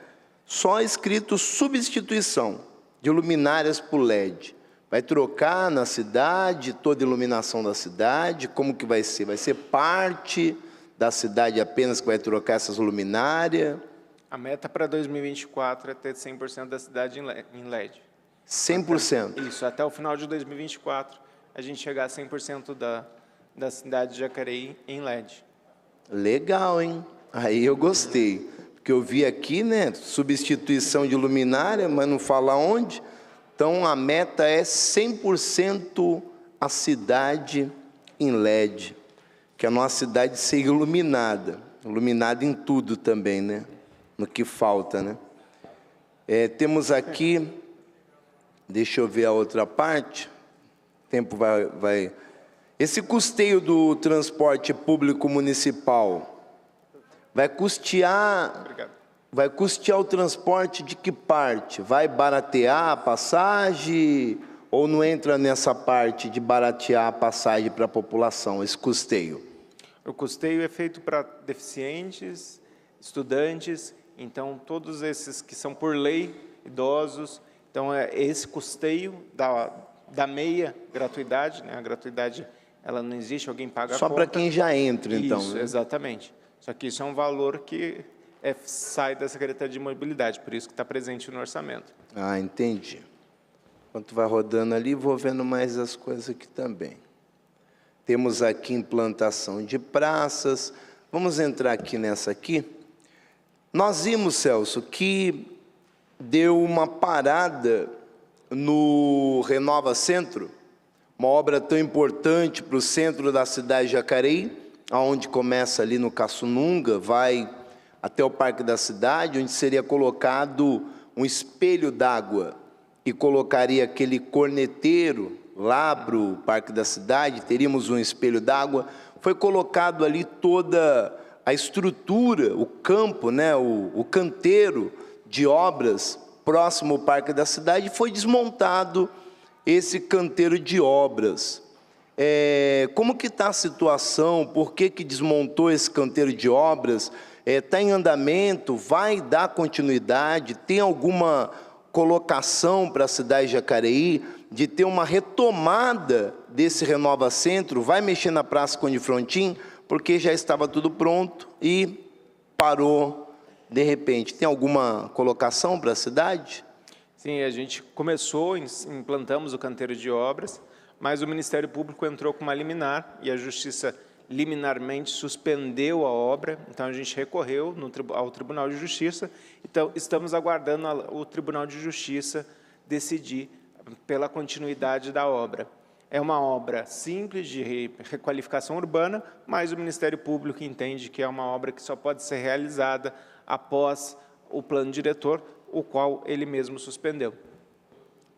só escrito substituição de luminárias por LED. Vai trocar na cidade, toda a iluminação da cidade? Como que vai ser? Vai ser parte da cidade apenas que vai trocar essas luminárias? A meta para 2024 é ter 100% da cidade em LED. 100%? Isso, até o final de 2024, a gente chegar a 100% da cidade de Jacareí em LED. Legal, hein? Aí eu gostei. Porque eu vi aqui, né, substituição de luminária, mas não fala onde. Então, a meta é 100% a cidade em LED, que a nossa cidade seja iluminada em tudo também, né? No que falta, né? Temos aqui, deixa eu ver a outra parte, o tempo vai... Esse custeio do transporte público municipal vai custear... Obrigado. Vai custear o transporte de que parte? Vai baratear a passagem ou não entra nessa parte de baratear a passagem para a população, esse custeio? O custeio é feito para deficientes, estudantes, então todos esses que são por lei, idosos, então esse custeio da meia gratuidade, né? A gratuidade ela não existe, alguém paga a Só conta. para quem já entra, então. Isso, né? exatamente. Só que isso é um valor que sai da Secretaria de Mobilidade, por isso que está presente no orçamento. Ah, entendi. Enquanto vai rodando ali, vou vendo mais as coisas aqui também. Temos aqui implantação de praças. Vamos entrar aqui nessa aqui. Nós vimos, Celso, que deu uma parada no Renova Centro, uma obra tão importante para o centro da cidade de Jacareí, onde começa ali no Caçununga, vai até o Parque da Cidade, onde seria colocado um espelho d'água e colocaria aquele corneteiro lá para o Parque da Cidade, teríamos um espelho d'água. Foi colocado ali toda a estrutura, o campo, né, o canteiro de obras próximo ao Parque da Cidade, foi desmontado esse canteiro de obras. Como que está a situação? Por que desmontou esse canteiro de obras? Está em andamento? Vai dar continuidade? Tem alguma colocação para a cidade de Jacareí de ter uma retomada desse Renova Centro? Vai mexer na Praça Conde Frontin? Porque já estava tudo pronto e parou de repente. Tem alguma colocação para a cidade? Sim, a gente começou, implantamos o canteiro de obras, mas o Ministério Público entrou com uma liminar e a Justiça liminarmente suspendeu a obra, então a gente recorreu ao Tribunal de Justiça, então estamos aguardando o Tribunal de Justiça decidir pela continuidade da obra. É uma obra simples de requalificação urbana, mas o Ministério Público entende que é uma obra que só pode ser realizada após o plano diretor, o qual ele mesmo suspendeu.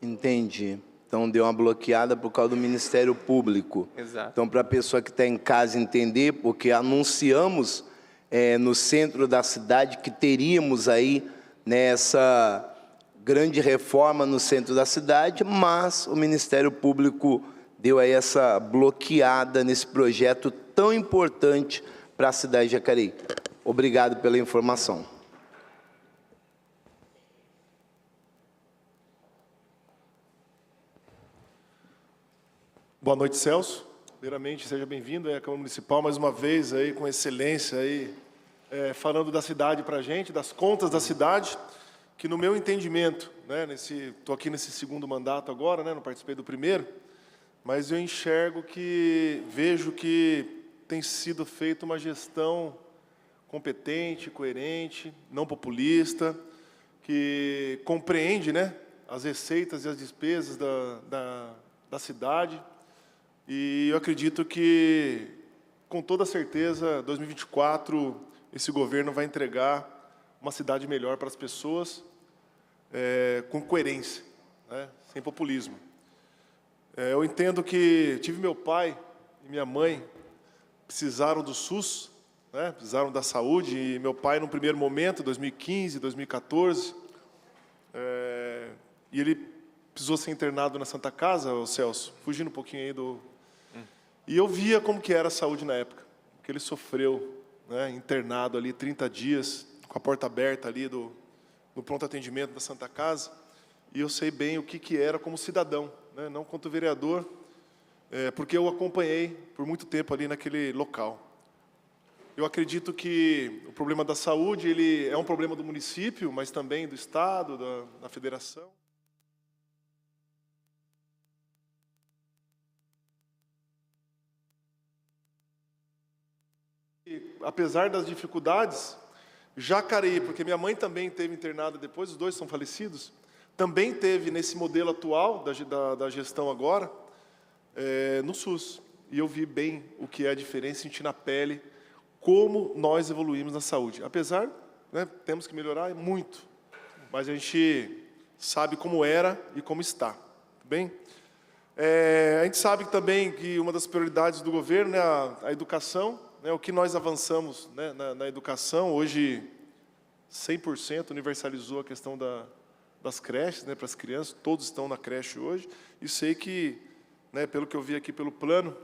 Entendi. Então, deu uma bloqueada por causa do Ministério Público. Exato. Então, para a pessoa que está em casa entender, porque anunciamos no centro da cidade que teríamos aí nessa grande reforma no centro da cidade, mas o Ministério Público deu aí essa bloqueada nesse projeto tão importante para a cidade de Jacareí. Obrigado pela informação. Boa noite, Celso. Primeiramente, seja bem-vindo à Câmara Municipal, mais uma vez, aí, com excelência, aí, falando da cidade para a gente, das contas da cidade, que no meu entendimento, né, estou aqui nesse segundo mandato agora, né, não participei do primeiro, mas eu enxergo vejo que tem sido feita uma gestão competente, coerente, não populista, que compreende, né, as receitas e as despesas da cidade. E eu acredito que, com toda certeza, 2024, esse governo vai entregar uma cidade melhor para as pessoas, com coerência, né, sem populismo. Eu entendo que tive meu pai e minha mãe precisaram do SUS, né, precisaram da saúde, e meu pai, no primeiro momento, 2015, 2014, e ele precisou ser internado na Santa Casa, o Celso, fugindo um pouquinho aí do... E eu via como que era a saúde na época, que ele sofreu, né, internado ali 30 dias, com a porta aberta ali no pronto atendimento da Santa Casa, e eu sei bem o que era como cidadão, né, não quanto vereador, porque eu acompanhei por muito tempo ali naquele local. Eu acredito que o problema da saúde ele é um problema do município, mas também do Estado, da Federação. E, apesar das dificuldades, Jacareí, porque minha mãe também teve internada depois, os dois são falecidos, também teve nesse modelo atual da gestão agora, no SUS. E eu vi bem o que é a diferença, senti na pele como nós evoluímos na saúde. Apesar, né, temos que melhorar muito, mas a gente sabe como era e como está. Bem? A gente sabe também que uma das prioridades do governo é a educação, né, o que nós avançamos, né, na educação. Hoje, 100% universalizou a questão das creches, né, para as crianças, todos estão na creche hoje, e sei que, né, pelo que eu vi aqui pelo plano,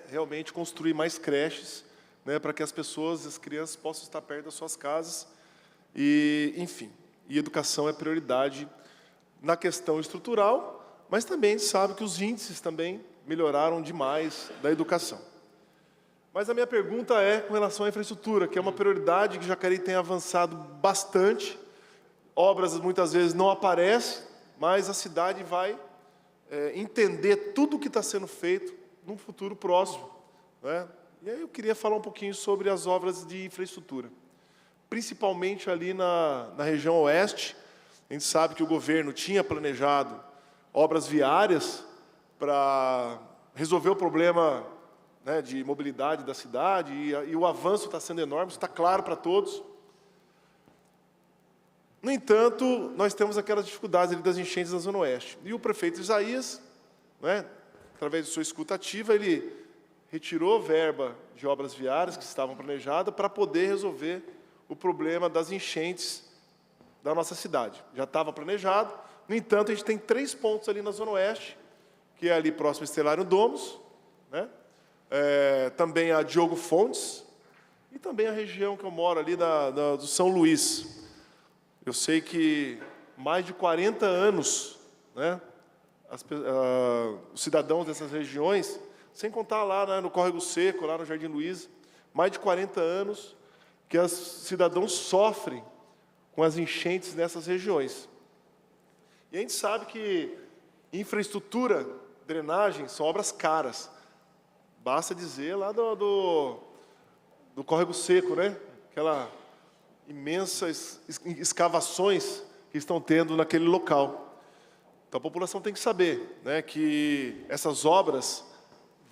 realmente construir mais creches, né, para que as pessoas, as crianças, possam estar perto das suas casas, e, enfim, e educação é prioridade na questão estrutural, mas também a gente sabe que os índices também melhoraram demais da educação. Mas a minha pergunta é com relação à infraestrutura, que é uma prioridade que Jacareí tem avançado bastante. Obras muitas vezes não aparecem, mas a cidade vai entender tudo o que está sendo feito num futuro próximo, né? E aí eu queria falar um pouquinho sobre as obras de infraestrutura, principalmente ali na região oeste. A gente sabe que o governo tinha planejado obras viárias para resolver o problema, né, de mobilidade da cidade, e o avanço está sendo enorme, isso está claro para todos. No entanto, nós temos aquelas dificuldades ali das enchentes na Zona Oeste. E o prefeito Isaías, né, através de sua escuta ativa, ele retirou verba de obras viárias que estavam planejadas para poder resolver o problema das enchentes da nossa cidade. Já estava planejado. No entanto, a gente tem 3 pontos ali na Zona Oeste, que é ali próximo ao Estelário Domus, né? Também a Diogo Fontes, e também a região que eu moro ali do São Luís. Eu sei que mais de 40 anos, né, os cidadãos dessas regiões, sem contar lá, né, no Córrego Seco, lá no Jardim Luiz, mais de 40 anos que os cidadãos sofrem com as enchentes nessas regiões. E a gente sabe que infraestrutura, drenagem, são obras caras. Basta dizer lá do Córrego Seco, né? Aquela imensas escavações que estão tendo naquele local. Então, a população tem que saber, né, que essas obras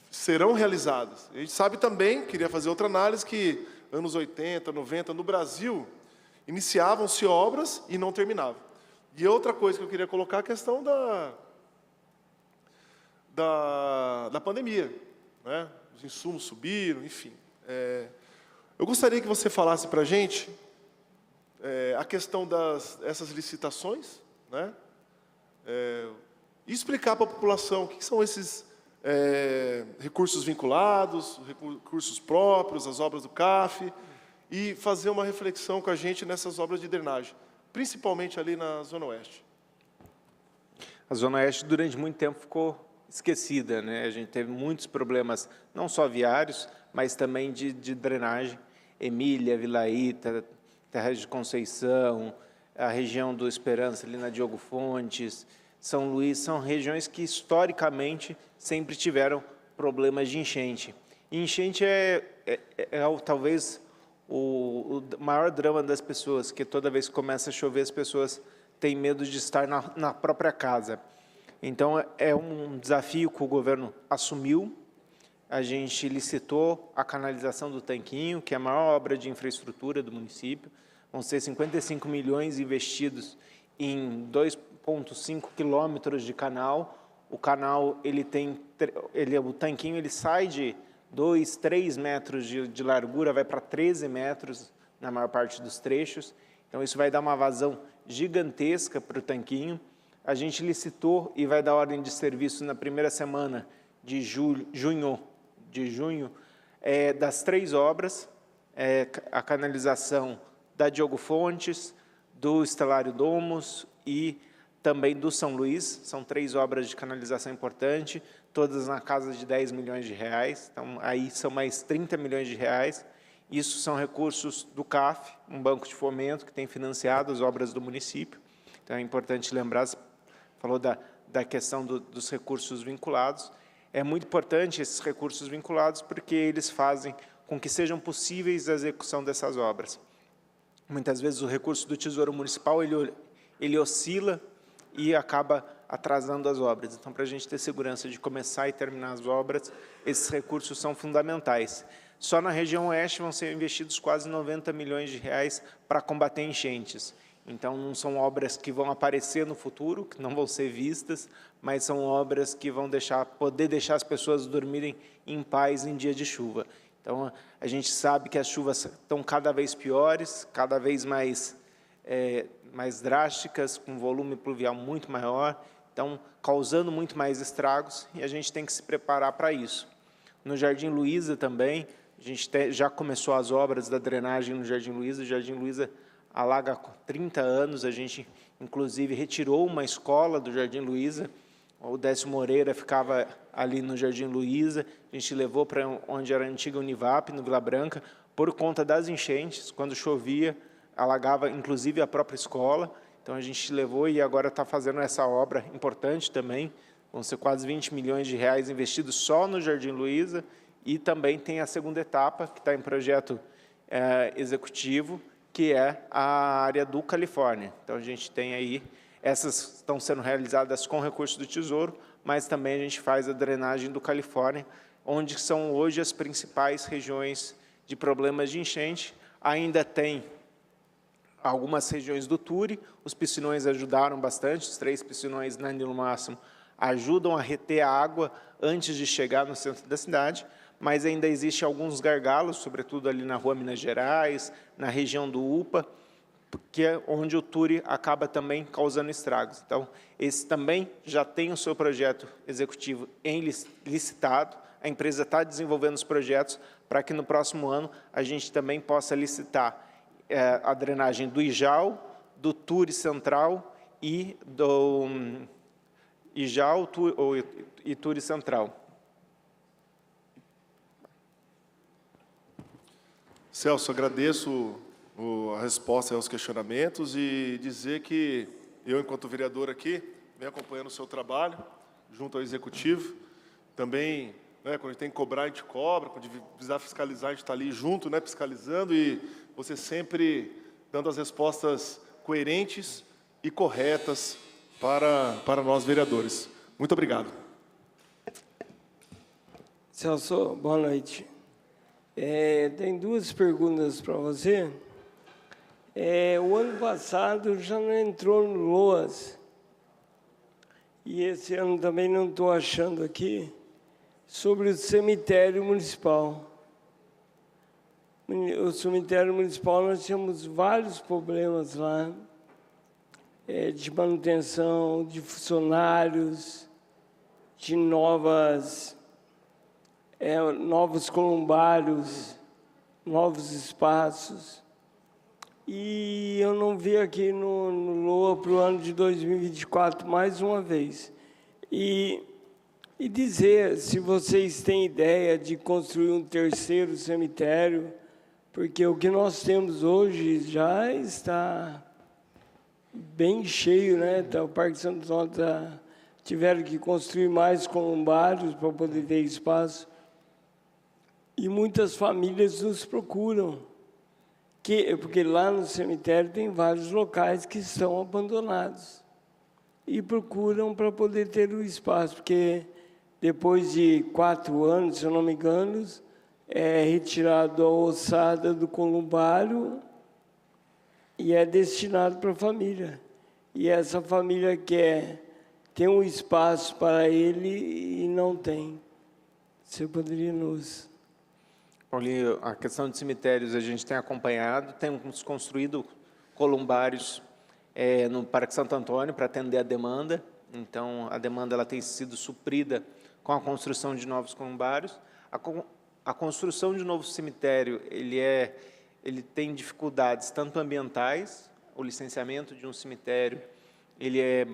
serão realizadas. A gente sabe também, queria fazer outra análise, que anos 80, 90, no Brasil, iniciavam-se obras e não terminavam. E outra coisa que eu queria colocar é a questão da pandemia, né? Os insumos subiram, enfim. Eu gostaria que você falasse para a gente a questão dessas licitações, né? E explicar para a população o que são esses recursos vinculados, recursos próprios, as obras do CAF, e fazer uma reflexão com a gente nessas obras de drenagem, principalmente ali na Zona Oeste. A Zona Oeste, durante muito tempo, ficou esquecida, né? A gente teve muitos problemas, não só viários, mas também de drenagem. Emília, Vilaíta, Terra de Conceição, a região do Esperança, ali na Diogo Fontes, São Luís, são regiões que, historicamente, sempre tiveram problemas de enchente. E enchente talvez o maior drama das pessoas, que toda vez que começa a chover, as pessoas têm medo de estar na própria casa. Então, é um desafio que o governo assumiu. A gente licitou a canalização do Tanquinho, que é a maior obra de infraestrutura do município. Vão ser 55 milhões investidos em 2,5 quilômetros de canal. O canal, o Tanquinho, ele sai de 2, 3 metros de largura, vai para 13 metros na maior parte dos trechos. Então, isso vai dar uma vazão gigantesca para o Tanquinho. A gente licitou e vai dar ordem de serviço na primeira semana de junho, das 3 obras, a canalização da Diogo Fontes, do Estelário Domus e também do São Luís. São 3 obras de canalização importante, todas na casa de 10 milhões de reais. Então, aí são mais 30 milhões de reais. Isso são recursos do CAF, um banco de fomento que tem financiado as obras do município. Então, é importante lembrar, você falou da questão dos recursos vinculados. É muito importante esses recursos vinculados porque eles fazem com que sejam possíveis a execução dessas obras. Muitas vezes o recurso do Tesouro Municipal ele oscila e acaba atrasando as obras. Então, para a gente ter segurança de começar e terminar as obras, esses recursos são fundamentais. Só na região oeste vão ser investidos quase 90 milhões de reais para combater enchentes. Então, não são obras que vão aparecer no futuro, que não vão ser vistas, mas são obras que vão poder deixar as pessoas dormirem em paz em dia de chuva. Então, a gente sabe que as chuvas estão cada vez piores, cada vez mais drásticas, com volume pluvial muito maior, então causando muito mais estragos, e a gente tem que se preparar para isso. No Jardim Luiza também, a gente já começou as obras da drenagem no Jardim Luiza. O Jardim Luiza alaga há 30 anos, a gente, inclusive, retirou uma escola do Jardim Luiza, O Décio Moreira ficava ali no Jardim Luiza, a gente levou para onde era a antiga Univap, no Vila Branca, por conta das enchentes. Quando chovia, alagava inclusive a própria escola. Então, a gente levou e agora está fazendo essa obra importante também. Vão ser quase 20 milhões de reais investidos só no Jardim Luiza. E também tem a segunda etapa, que está em projeto executivo, que é a área do Califórnia. Então, a gente tem aí, essas estão sendo realizadas com recursos do Tesouro, mas também a gente faz a drenagem do Califórnia, onde são hoje as principais regiões de problemas de enchente. Ainda tem algumas regiões do Turi, os piscinões ajudaram bastante, os 3 piscinões na Nilo Máximo ajudam a reter a água antes de chegar no centro da cidade, mas ainda existe alguns gargalos, sobretudo ali na Rua Minas Gerais, na região do UPA, que é onde o Turi acaba também causando estragos. Então, esse também já tem o seu projeto executivo licitado, a empresa está desenvolvendo os projetos para que no próximo ano a gente também possa licitar a drenagem do Ijau, do Turi Central e do Ijau e Turi Central. Celso, agradeço a resposta aos questionamentos e dizer que eu, enquanto vereador aqui, venho acompanhando o seu trabalho junto ao Executivo. Também, né, quando a gente tem que cobrar, a gente cobra, quando precisar fiscalizar, a gente está ali junto, né, fiscalizando, e você sempre dando as respostas coerentes e corretas para nós, vereadores. Muito obrigado. Celso, boa noite. Tem 2 perguntas para você. O ano passado já não entrou no LOAS, e esse ano também não estou achando aqui, sobre o cemitério municipal. O cemitério municipal, nós tínhamos vários problemas lá, de manutenção, de funcionários, de novos columbários, novos espaços. E eu não vi aqui no LOA para o ano de 2024, mais uma vez. E dizer se vocês têm ideia de construir um 3º cemitério, porque o que nós temos hoje já está bem cheio, né? O Parque Santo Antônio tiveram que construir mais columbários para poder ter espaço. E muitas famílias nos procuram, porque lá no cemitério tem vários locais que estão abandonados. E procuram para poder ter o espaço, porque depois de 4 anos, se eu não me engano, é retirado a ossada do columbário e é destinado para a família. E essa família quer ter um espaço para ele e não tem. Você poderia nos... Paulinho, a questão de cemitérios a gente tem acompanhado, temos construído columbários no Parque Santo Antônio para atender a demanda. Então, a demanda ela tem sido suprida com a construção de novos columbários. A construção de novo cemitério, ele tem dificuldades tanto ambientais, o licenciamento de um cemitério ele é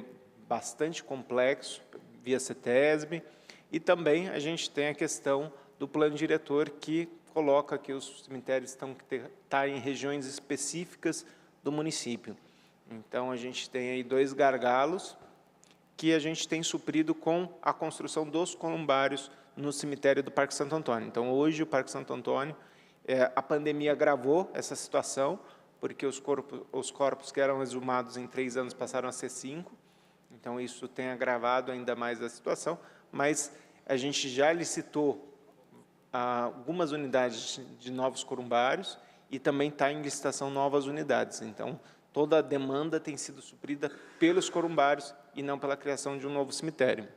bastante complexo, via CETESB, e também a gente tem a questão do plano diretor, que coloca que os cemitérios têm que estar em regiões específicas do município. Então, a gente tem aí 2 gargalos que a gente tem suprido com a construção dos columbários no cemitério do Parque Santo Antônio. Então, hoje, o Parque Santo Antônio, a pandemia agravou essa situação, porque os corpos que eram exumados em 3 anos passaram a ser 5. Então, isso tem agravado ainda mais a situação, mas a gente já licitou algumas unidades de novos columbários e também está em licitação novas unidades. Então, toda a demanda tem sido suprida pelos columbários e não pela criação de um novo cemitério.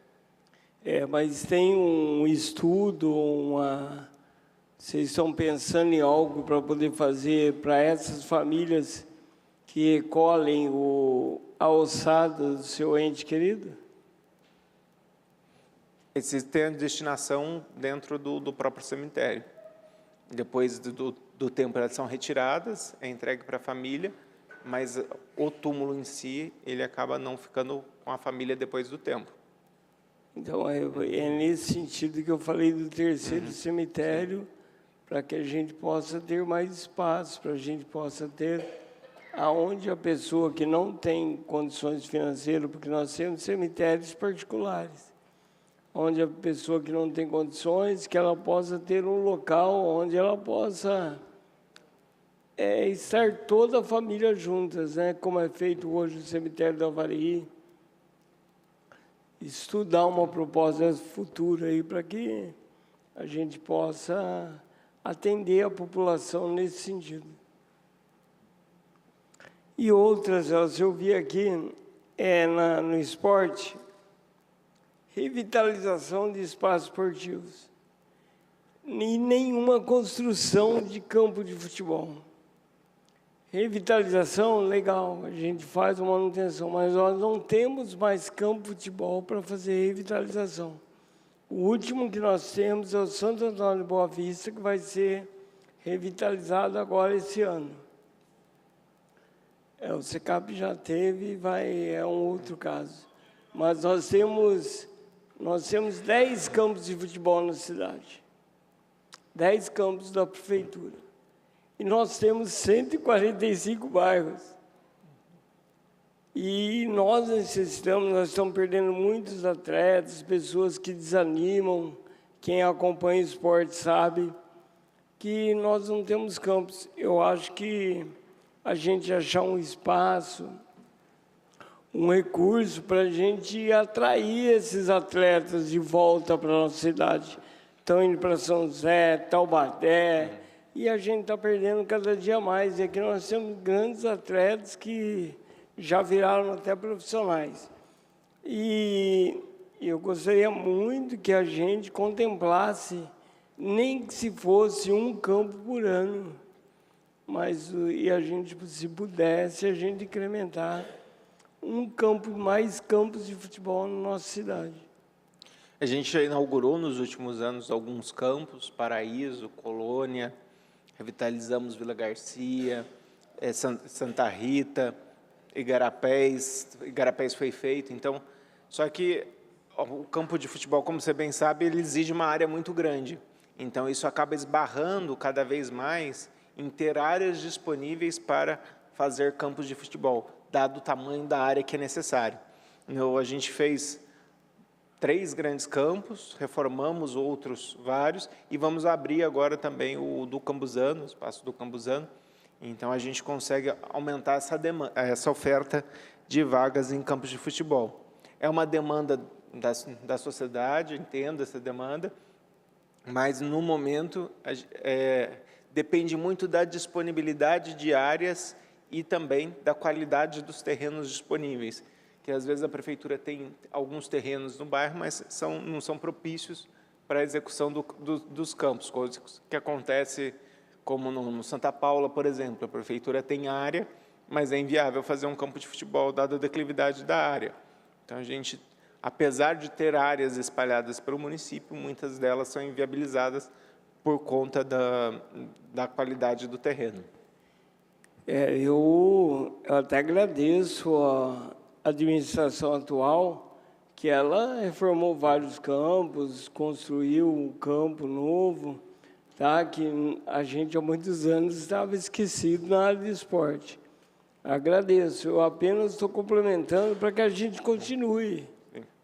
Mas tem um estudo, vocês estão pensando em algo para poder fazer para essas famílias que recolhem a ossada do seu ente querido? Esses têm a destinação dentro do próprio cemitério. Depois do tempo, elas são retiradas, é entregue para a família, mas o túmulo em si, ele acaba não ficando com a família depois do tempo. Então, é nesse sentido que eu falei do terceiro cemitério, para que a gente possa ter mais espaço, para a gente possa ter aonde a pessoa que não tem condições financeiras, porque nós temos cemitérios particulares, onde a pessoa que não tem condições, que ela possa ter um local onde ela possa estar toda a família juntas, né? Como é feito hoje no cemitério do Avari. Estudar uma proposta futura aí para que a gente possa atender a população nesse sentido. E outras, eu vi aqui, no esporte, revitalização de espaços esportivos. E nenhuma construção de campo de futebol. Revitalização, legal, a gente faz uma manutenção, mas nós não temos mais campo de futebol para fazer revitalização. O último que nós temos é o Santo Antônio de Boa Vista, que vai ser revitalizado agora esse ano. O SECAP já teve, é um outro caso. Mas nós temos 10 campos de futebol na cidade. 10 campos da prefeitura. E nós temos 145 bairros. E nós estamos perdendo muitos atletas, pessoas que desanimam. Quem acompanha o esporte sabe que nós não temos campos. Eu acho que a gente achar um espaço, um recurso para a gente atrair esses atletas de volta para a nossa cidade. Estão indo para São José, Taubaté, e a gente está perdendo cada dia mais. E aqui nós temos grandes atletas que já viraram até profissionais. E eu gostaria muito que a gente contemplasse, nem que se fosse um campo por ano, mas e a gente, se pudesse, a gente incrementar mais campos de futebol na nossa cidade. A gente já inaugurou nos últimos anos alguns campos, Paraíso, Colônia, revitalizamos Vila Garcia, Santa Rita, Igarapés foi feito. Então, só que o campo de futebol, como você bem sabe, ele exige uma área muito grande. Então, isso acaba esbarrando cada vez mais em ter áreas disponíveis para fazer campos de futebol, dado o tamanho da área que é necessário. Então, a gente fez 3 grandes campos, reformamos outros vários e vamos abrir agora também o do Cambuzano, o espaço do Cambuzano. Então, a gente consegue aumentar essa oferta de vagas em campos de futebol. É uma demanda da sociedade, entendo essa demanda, mas, no momento, depende muito da disponibilidade de áreas e também da qualidade dos terrenos disponíveis, que às vezes a prefeitura tem alguns terrenos no bairro, mas não são propícios para a execução dos campos, coisas que acontece como no Santa Paula, por exemplo. A prefeitura tem área, mas é inviável fazer um campo de futebol, dada a declividade da área. Então, a gente, apesar de ter áreas espalhadas pelo município, muitas delas são inviabilizadas por conta da qualidade do terreno. Eu até agradeço a administração atual, que ela reformou vários campos, construiu um campo novo, tá? Que a gente há muitos anos estava esquecido na área de esporte. Agradeço, eu apenas estou complementando para que a gente continue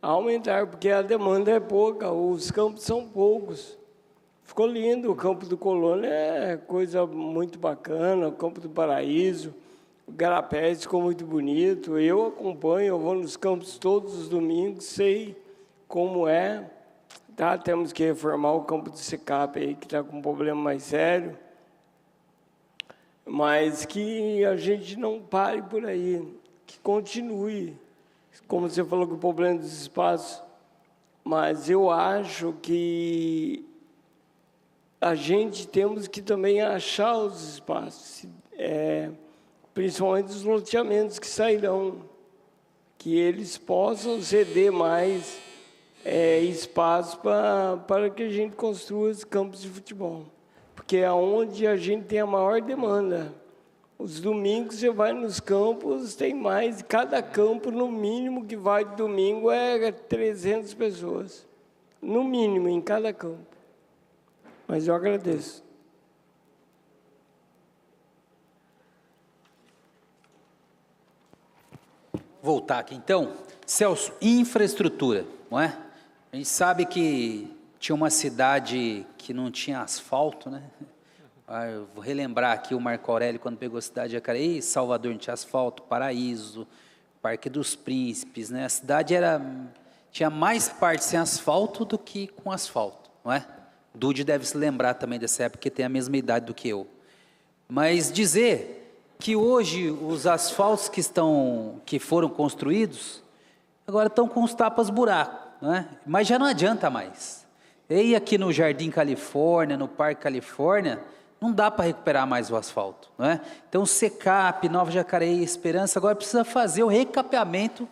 a aumentar, porque a demanda é pouca, os campos são poucos. Ficou lindo, o campo do Colônia é coisa muito bacana, o campo do Paraíso, o Garapés ficou muito bonito. Eu acompanho, eu vou nos campos todos os domingos, sei como é. Tá? Temos que reformar o campo do SECAP, aí, que está com um problema mais sério. Mas que a gente não pare por aí, que continue. Como você falou, que o problema dos espaços. Mas eu acho que a gente temos que também achar os espaços, principalmente os loteamentos que sairão, que eles possam ceder mais espaço para que a gente construa os campos de futebol, porque é onde a gente tem a maior demanda. Os domingos você vai nos campos, tem mais, cada campo, no mínimo, que vai de domingo é 300 pessoas. No mínimo, em cada campo. Mas eu agradeço. Voltar aqui, então. Celso, infraestrutura, não é? A gente sabe que tinha uma cidade que não tinha asfalto, né? Eu vou relembrar aqui o Marco Aurélio, quando pegou a cidade de Jacareí, Salvador não tinha asfalto, Paraíso, Parque dos Príncipes, né? A cidade tinha mais parte sem asfalto do que com asfalto, não é? Dude deve se lembrar também dessa época, porque tem a mesma idade do que eu. Mas dizer que hoje os asfaltos que foram construídos, agora estão com os tapas-buraco, não é? Mas já não adianta mais. E aqui no Jardim Califórnia, no Parque Califórnia, não dá para recuperar mais o asfalto, não é? Então, Secap, Nova Jacareí, Esperança, agora precisa fazer o recapeamento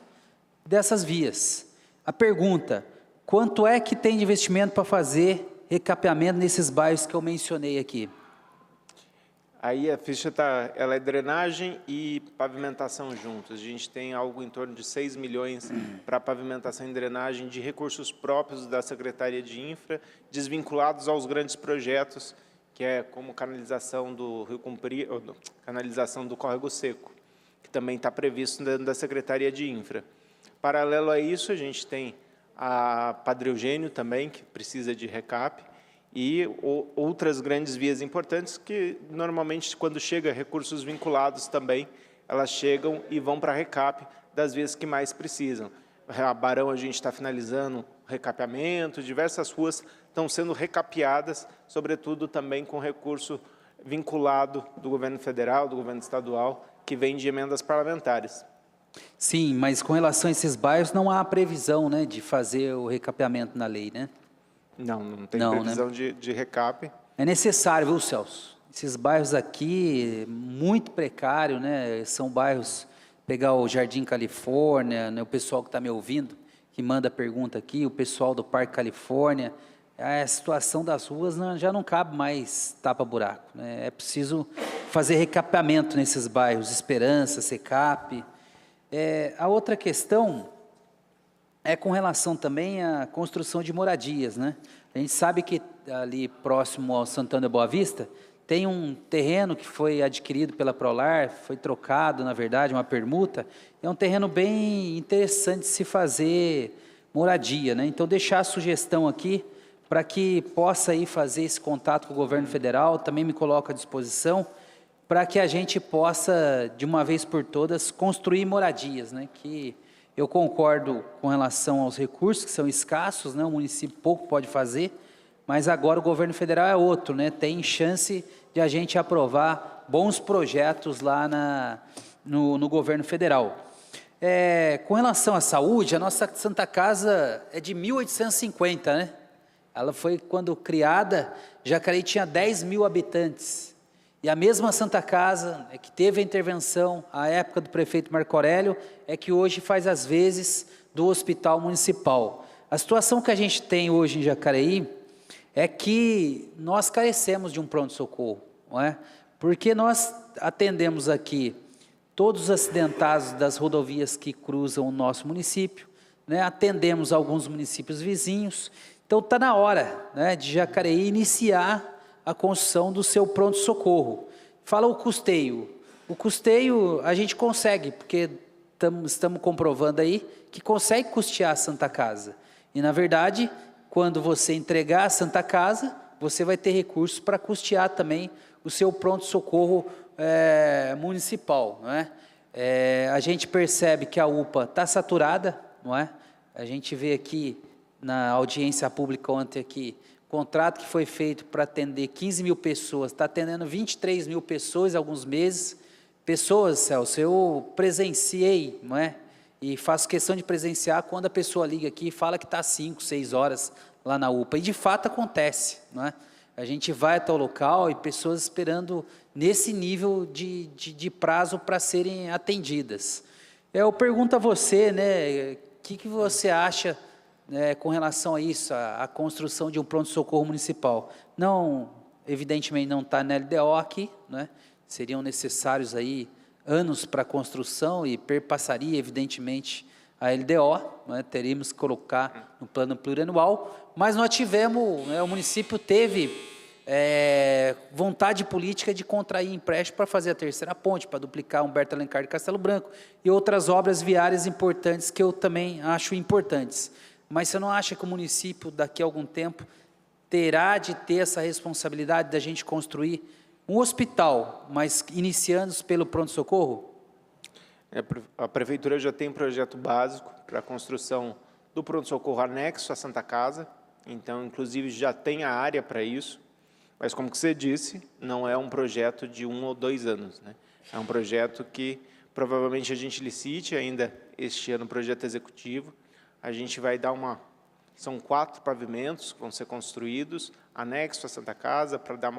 dessas vias. A pergunta, quanto é que tem de investimento para fazer recapeamento nesses bairros que eu mencionei aqui? Aí a ficha ela é drenagem e pavimentação juntos. A gente tem algo em torno de 6 milhões para pavimentação e drenagem de recursos próprios da Secretaria de Infra, desvinculados aos grandes projetos, que é como canalização do Rio Comprido, canalização do Córrego Seco, que também está previsto dentro da Secretaria de Infra. Paralelo a isso, a gente tem a Padre Eugênio também, que precisa de recap, e outras grandes vias importantes que, normalmente, quando chega recursos vinculados também, elas chegam e vão para recap das vias que mais precisam. A Barão, a gente está finalizando recapeamento, diversas ruas estão sendo recapeadas, sobretudo também com recurso vinculado do governo federal, do governo estadual, que vem de emendas parlamentares. Sim, mas com relação a esses bairros, não há previsão, né, de fazer o recapeamento na lei, né? Não tem previsão, né, de recap. É necessário, viu, Celso? Esses bairros aqui, muito precário, né? São bairros, pegar o Jardim Califórnia, né, o pessoal que está me ouvindo, que manda pergunta aqui, o pessoal do Parque Califórnia, a situação das ruas já não cabe mais tapa-buraco, né? É preciso fazer recapeamento nesses bairros, Esperança, Secap. A outra questão é com relação também à construção de moradias, né? A gente sabe que ali próximo ao Santana da Boa Vista tem um terreno que foi adquirido pela Prolar, foi trocado, na verdade, uma permuta. É um terreno bem interessante de se fazer moradia, né? Então, deixar a sugestão aqui para que possa aí fazer esse contato com o governo federal, também me coloco à disposição, para que a gente possa, de uma vez por todas, construir moradias, né? Que eu concordo com relação aos recursos, que são escassos, né? O município pouco pode fazer, mas agora o governo federal é outro, né? Tem chance de a gente aprovar bons projetos lá no governo federal. Com relação à saúde, a nossa Santa Casa é de 1850, né? Ela foi, quando criada, Jacareí tinha 10 mil habitantes. E a mesma Santa Casa, que teve a intervenção, à época do prefeito Marco Aurélio, é que hoje faz as vezes do hospital municipal. A situação que a gente tem hoje em Jacareí é que nós carecemos de um pronto-socorro, não é? Porque nós atendemos aqui todos os acidentados das rodovias que cruzam o nosso município, né? Atendemos alguns municípios vizinhos. Então, está na hora, né, de Jacareí iniciar a construção do seu pronto-socorro. Fala o custeio. O custeio a gente consegue, porque estamos comprovando aí que consegue custear a Santa Casa. E, na verdade, quando você entregar a Santa Casa, você vai ter recursos para custear também o seu pronto-socorro municipal, não é? A gente percebe que a UPA está saturada, não é? A gente vê aqui na audiência pública ontem aqui, contrato que foi feito para atender 15 mil pessoas, está atendendo 23 mil pessoas em alguns meses. Pessoas, Celso, eu presenciei, não é? E faço questão de presenciar quando a pessoa liga aqui e fala que está 5, 6 horas lá na UPA. E de fato acontece, não é? A gente vai até o local e pessoas esperando nesse nível de prazo para serem atendidas. Eu pergunto a você, né, o que você acha, com relação a isso, a construção de um pronto-socorro municipal? Não, evidentemente não está na LDO aqui, né? seriam necessários aí anos para a construção e perpassaria, evidentemente, a LDO, né? Teríamos que colocar no plano plurianual, mas nós tivemos, né, o município teve vontade política de contrair empréstimo para fazer a terceira ponte, para duplicar Humberto Alencar de Castelo Branco e outras obras viárias importantes que eu também acho importantes. Mas você não acha que o município, daqui a algum tempo, terá de ter essa responsabilidade da gente construir um hospital, mas iniciando pelo pronto-socorro? A Prefeitura já tem um projeto básico para a construção do pronto-socorro anexo à Santa Casa, então, inclusive, já tem a área para isso, mas, como você disse, não é um projeto de 1 ou 2 anos, né? É um projeto que provavelmente a gente licite ainda este ano, projeto executivo. A gente vai dar são 4 pavimentos que vão ser construídos, anexo à Santa Casa, para dar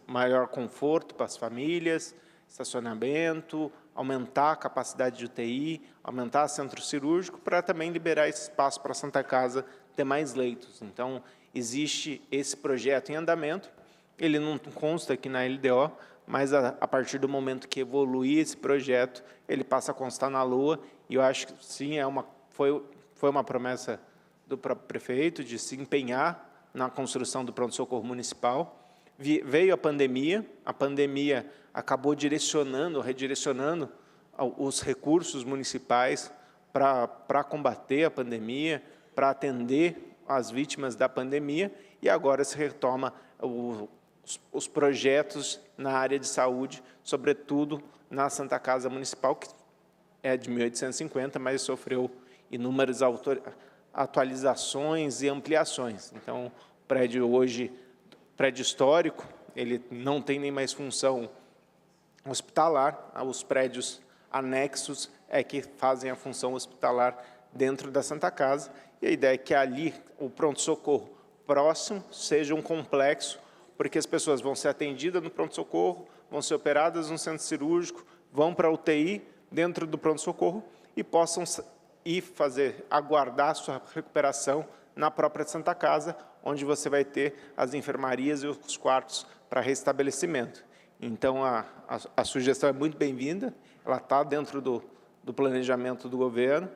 maior conforto para as famílias, estacionamento, aumentar a capacidade de UTI, aumentar o centro cirúrgico, para também liberar esse espaço para a Santa Casa ter mais leitos. Então, existe esse projeto em andamento, ele não consta aqui na LDO, mas a partir do momento que evoluir esse projeto, ele passa a constar na LOA, e eu acho que sim, foi uma promessa do próprio prefeito de se empenhar na construção do pronto-socorro municipal. Veio a pandemia acabou redirecionando os recursos municipais para combater a pandemia, para atender as vítimas da pandemia, e agora se retoma os projetos na área de saúde, sobretudo na Santa Casa Municipal, que é de 1850, mas sofreu inúmeras atualizações e ampliações. Então, o prédio hoje, prédio histórico, ele não tem nem mais função hospitalar, os prédios anexos é que fazem a função hospitalar dentro da Santa Casa, e a ideia é que ali o pronto-socorro próximo seja um complexo, porque as pessoas vão ser atendidas no pronto-socorro, vão ser operadas no centro cirúrgico, vão para a UTI dentro do pronto-socorro e possam aguardar a sua recuperação na própria Santa Casa, onde você vai ter as enfermarias e os quartos para restabelecimento. Então, a sugestão é muito bem-vinda, ela está dentro do planejamento do governo,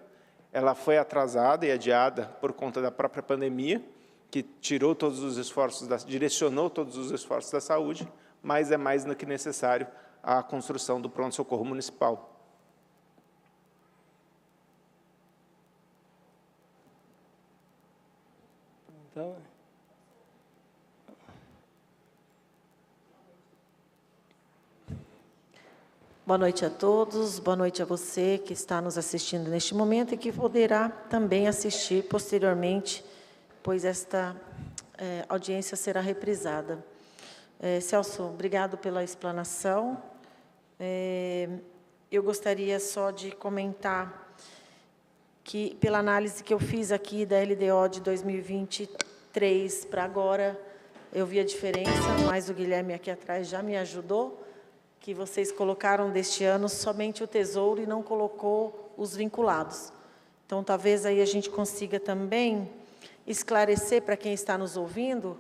ela foi atrasada e adiada por conta da própria pandemia, que tirou todos os esforços, direcionou todos os esforços da saúde, mas é mais do que necessário a construção do pronto-socorro municipal. Então, boa noite a todos, boa noite a você que está nos assistindo neste momento e que poderá também assistir posteriormente, pois esta audiência será reprisada. Celso, obrigado pela explanação. Eu gostaria só de comentar que, pela análise que eu fiz aqui da LDO de 2023 para agora, eu vi a diferença, mas o Guilherme aqui atrás já me ajudou, que vocês colocaram deste ano somente o Tesouro e não colocou os vinculados. Então, talvez aí a gente consiga também esclarecer para quem está nos ouvindo,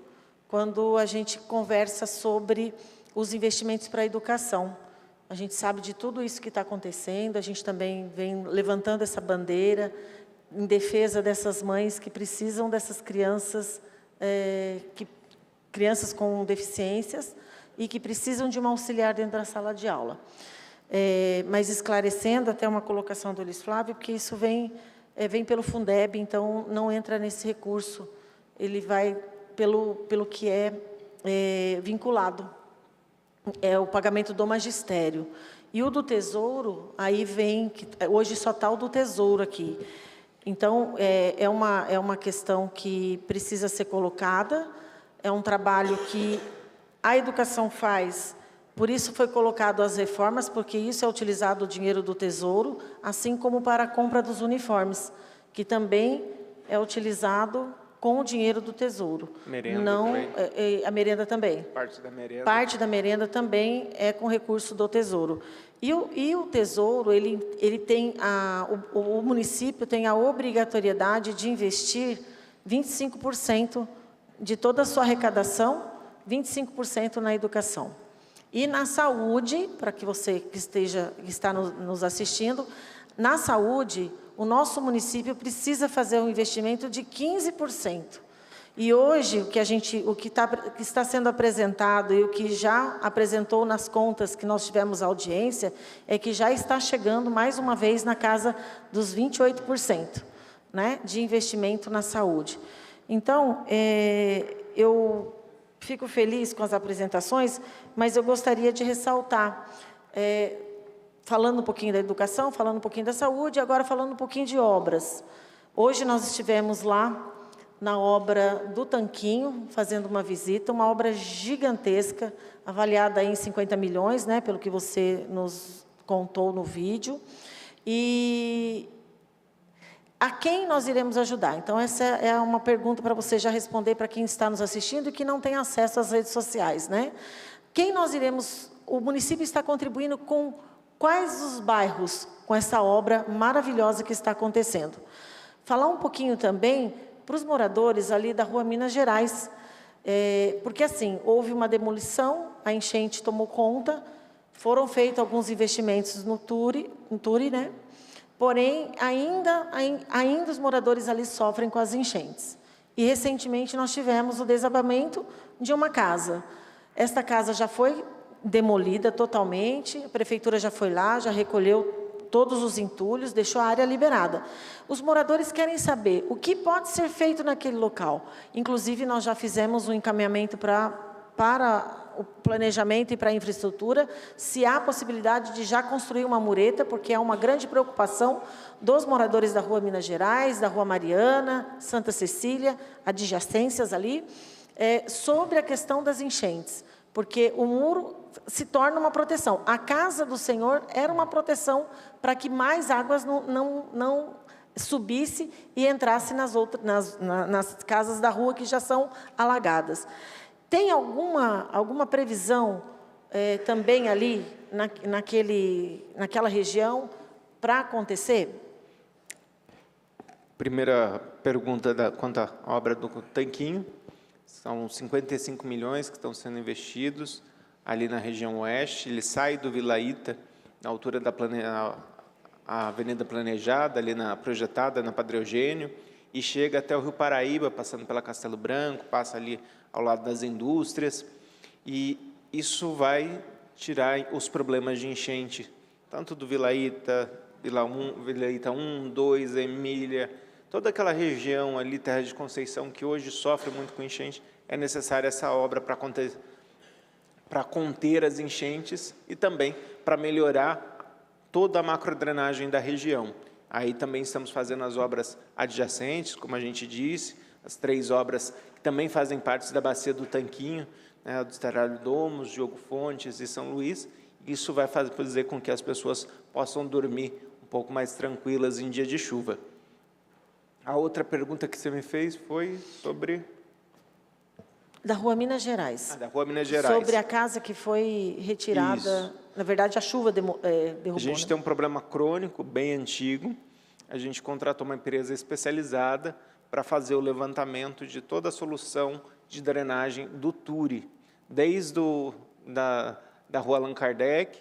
quando a gente conversa sobre os investimentos para a educação. A gente sabe de tudo isso que está acontecendo, a gente também vem levantando essa bandeira em defesa dessas mães que precisam dessas crianças, crianças com deficiências, e que precisam de um auxiliar dentro da sala de aula. Mas esclarecendo até uma colocação do Luiz Flávio, porque isso vem pelo Fundeb, então não entra nesse recurso, ele vai pelo que é vinculado, é o pagamento do magistério. E o do Tesouro, aí vem, hoje só está o do Tesouro aqui. Então, é uma questão que precisa ser colocada, é um trabalho que a educação faz, por isso foi colocado as reformas, porque isso é utilizado o dinheiro do Tesouro, assim como para a compra dos uniformes, que também é utilizado com o dinheiro do Tesouro. Merenda não, também. A merenda também. Parte da merenda. Parte da merenda também é com recurso do Tesouro. E o Tesouro, ele tem o município tem a obrigatoriedade de investir 25% de toda a sua arrecadação, 25% na educação. E na saúde, para que você que está nos assistindo, na saúde, o nosso município precisa fazer um investimento de 15%. E hoje, o que está sendo apresentado e o que já apresentou nas contas que nós tivemos audiência, é que já está chegando, mais uma vez, na casa dos 28%, né, de investimento na saúde. Então, eu fico feliz com as apresentações, mas eu gostaria de ressaltar, falando um pouquinho da educação, falando um pouquinho da saúde, agora falando um pouquinho de obras. Hoje nós estivemos lá na obra do Tanquinho, fazendo uma visita, uma obra gigantesca, avaliada em 50 milhões, né, pelo que você nos contou no vídeo. E a quem nós iremos ajudar? Então, essa é uma pergunta para você já responder para quem está nos assistindo e que não tem acesso às redes sociais, né? Quem nós iremos... O município está contribuindo com quais os bairros com essa obra maravilhosa que está acontecendo? Falar um pouquinho também para os moradores ali da Rua Minas Gerais, porque, assim, houve uma demolição, a enchente tomou conta, foram feitos alguns investimentos no Turi, né? Porém, ainda os moradores ali sofrem com as enchentes. E, recentemente, nós tivemos o desabamento de uma casa. Esta casa já foi demolida totalmente, a prefeitura já foi lá, já recolheu todos os entulhos, deixou a área liberada. Os moradores querem saber o que pode ser feito naquele local. Inclusive, nós já fizemos um encaminhamento para o planejamento e para a infraestrutura, se há possibilidade de já construir uma mureta, porque é uma grande preocupação dos moradores da Rua Minas Gerais, da Rua Mariana, Santa Cecília, adjacências ali, sobre a questão das enchentes. Porque o muro se torna uma proteção. A casa do Senhor era uma proteção para que mais águas não subisse e entrasse nas casas da rua que já são alagadas. Tem alguma previsão também ali, naquela região, para acontecer? Primeira pergunta quanto à obra do Tanquinho. São 55 milhões que estão sendo investidos ali na região oeste. Ele sai do Vila Ita, na altura da a Avenida Planejada, ali projetada na Padre Eugênio, e chega até o Rio Paraíba, passando pela Castelo Branco, passa ali ao lado das indústrias. E isso vai tirar os problemas de enchente, tanto do Vila Ita, Vila Ita 1, 2, Emília, toda aquela região ali, Terra de Conceição, que hoje sofre muito com enchente. É necessária essa obra para conter as enchentes e também para melhorar toda a macrodrenagem da região. Aí também estamos fazendo as obras adjacentes, como a gente disse, as 3 obras que também fazem parte da bacia do Tanquinho, né, do Estarário Domos, Diogo Fontes e São Luís. Isso vai fazer com que as pessoas possam dormir um pouco mais tranquilas em dia de chuva. A outra pergunta que você me fez foi sobre... Da Rua Minas Gerais. Da Rua Minas Gerais. Sobre a casa que foi retirada... Isso. Na verdade, a chuva derrubou. A gente tem um problema crônico, bem antigo. A gente contratou uma empresa especializada para fazer o levantamento de toda a solução de drenagem do Turi, desde da Rua Allan Kardec,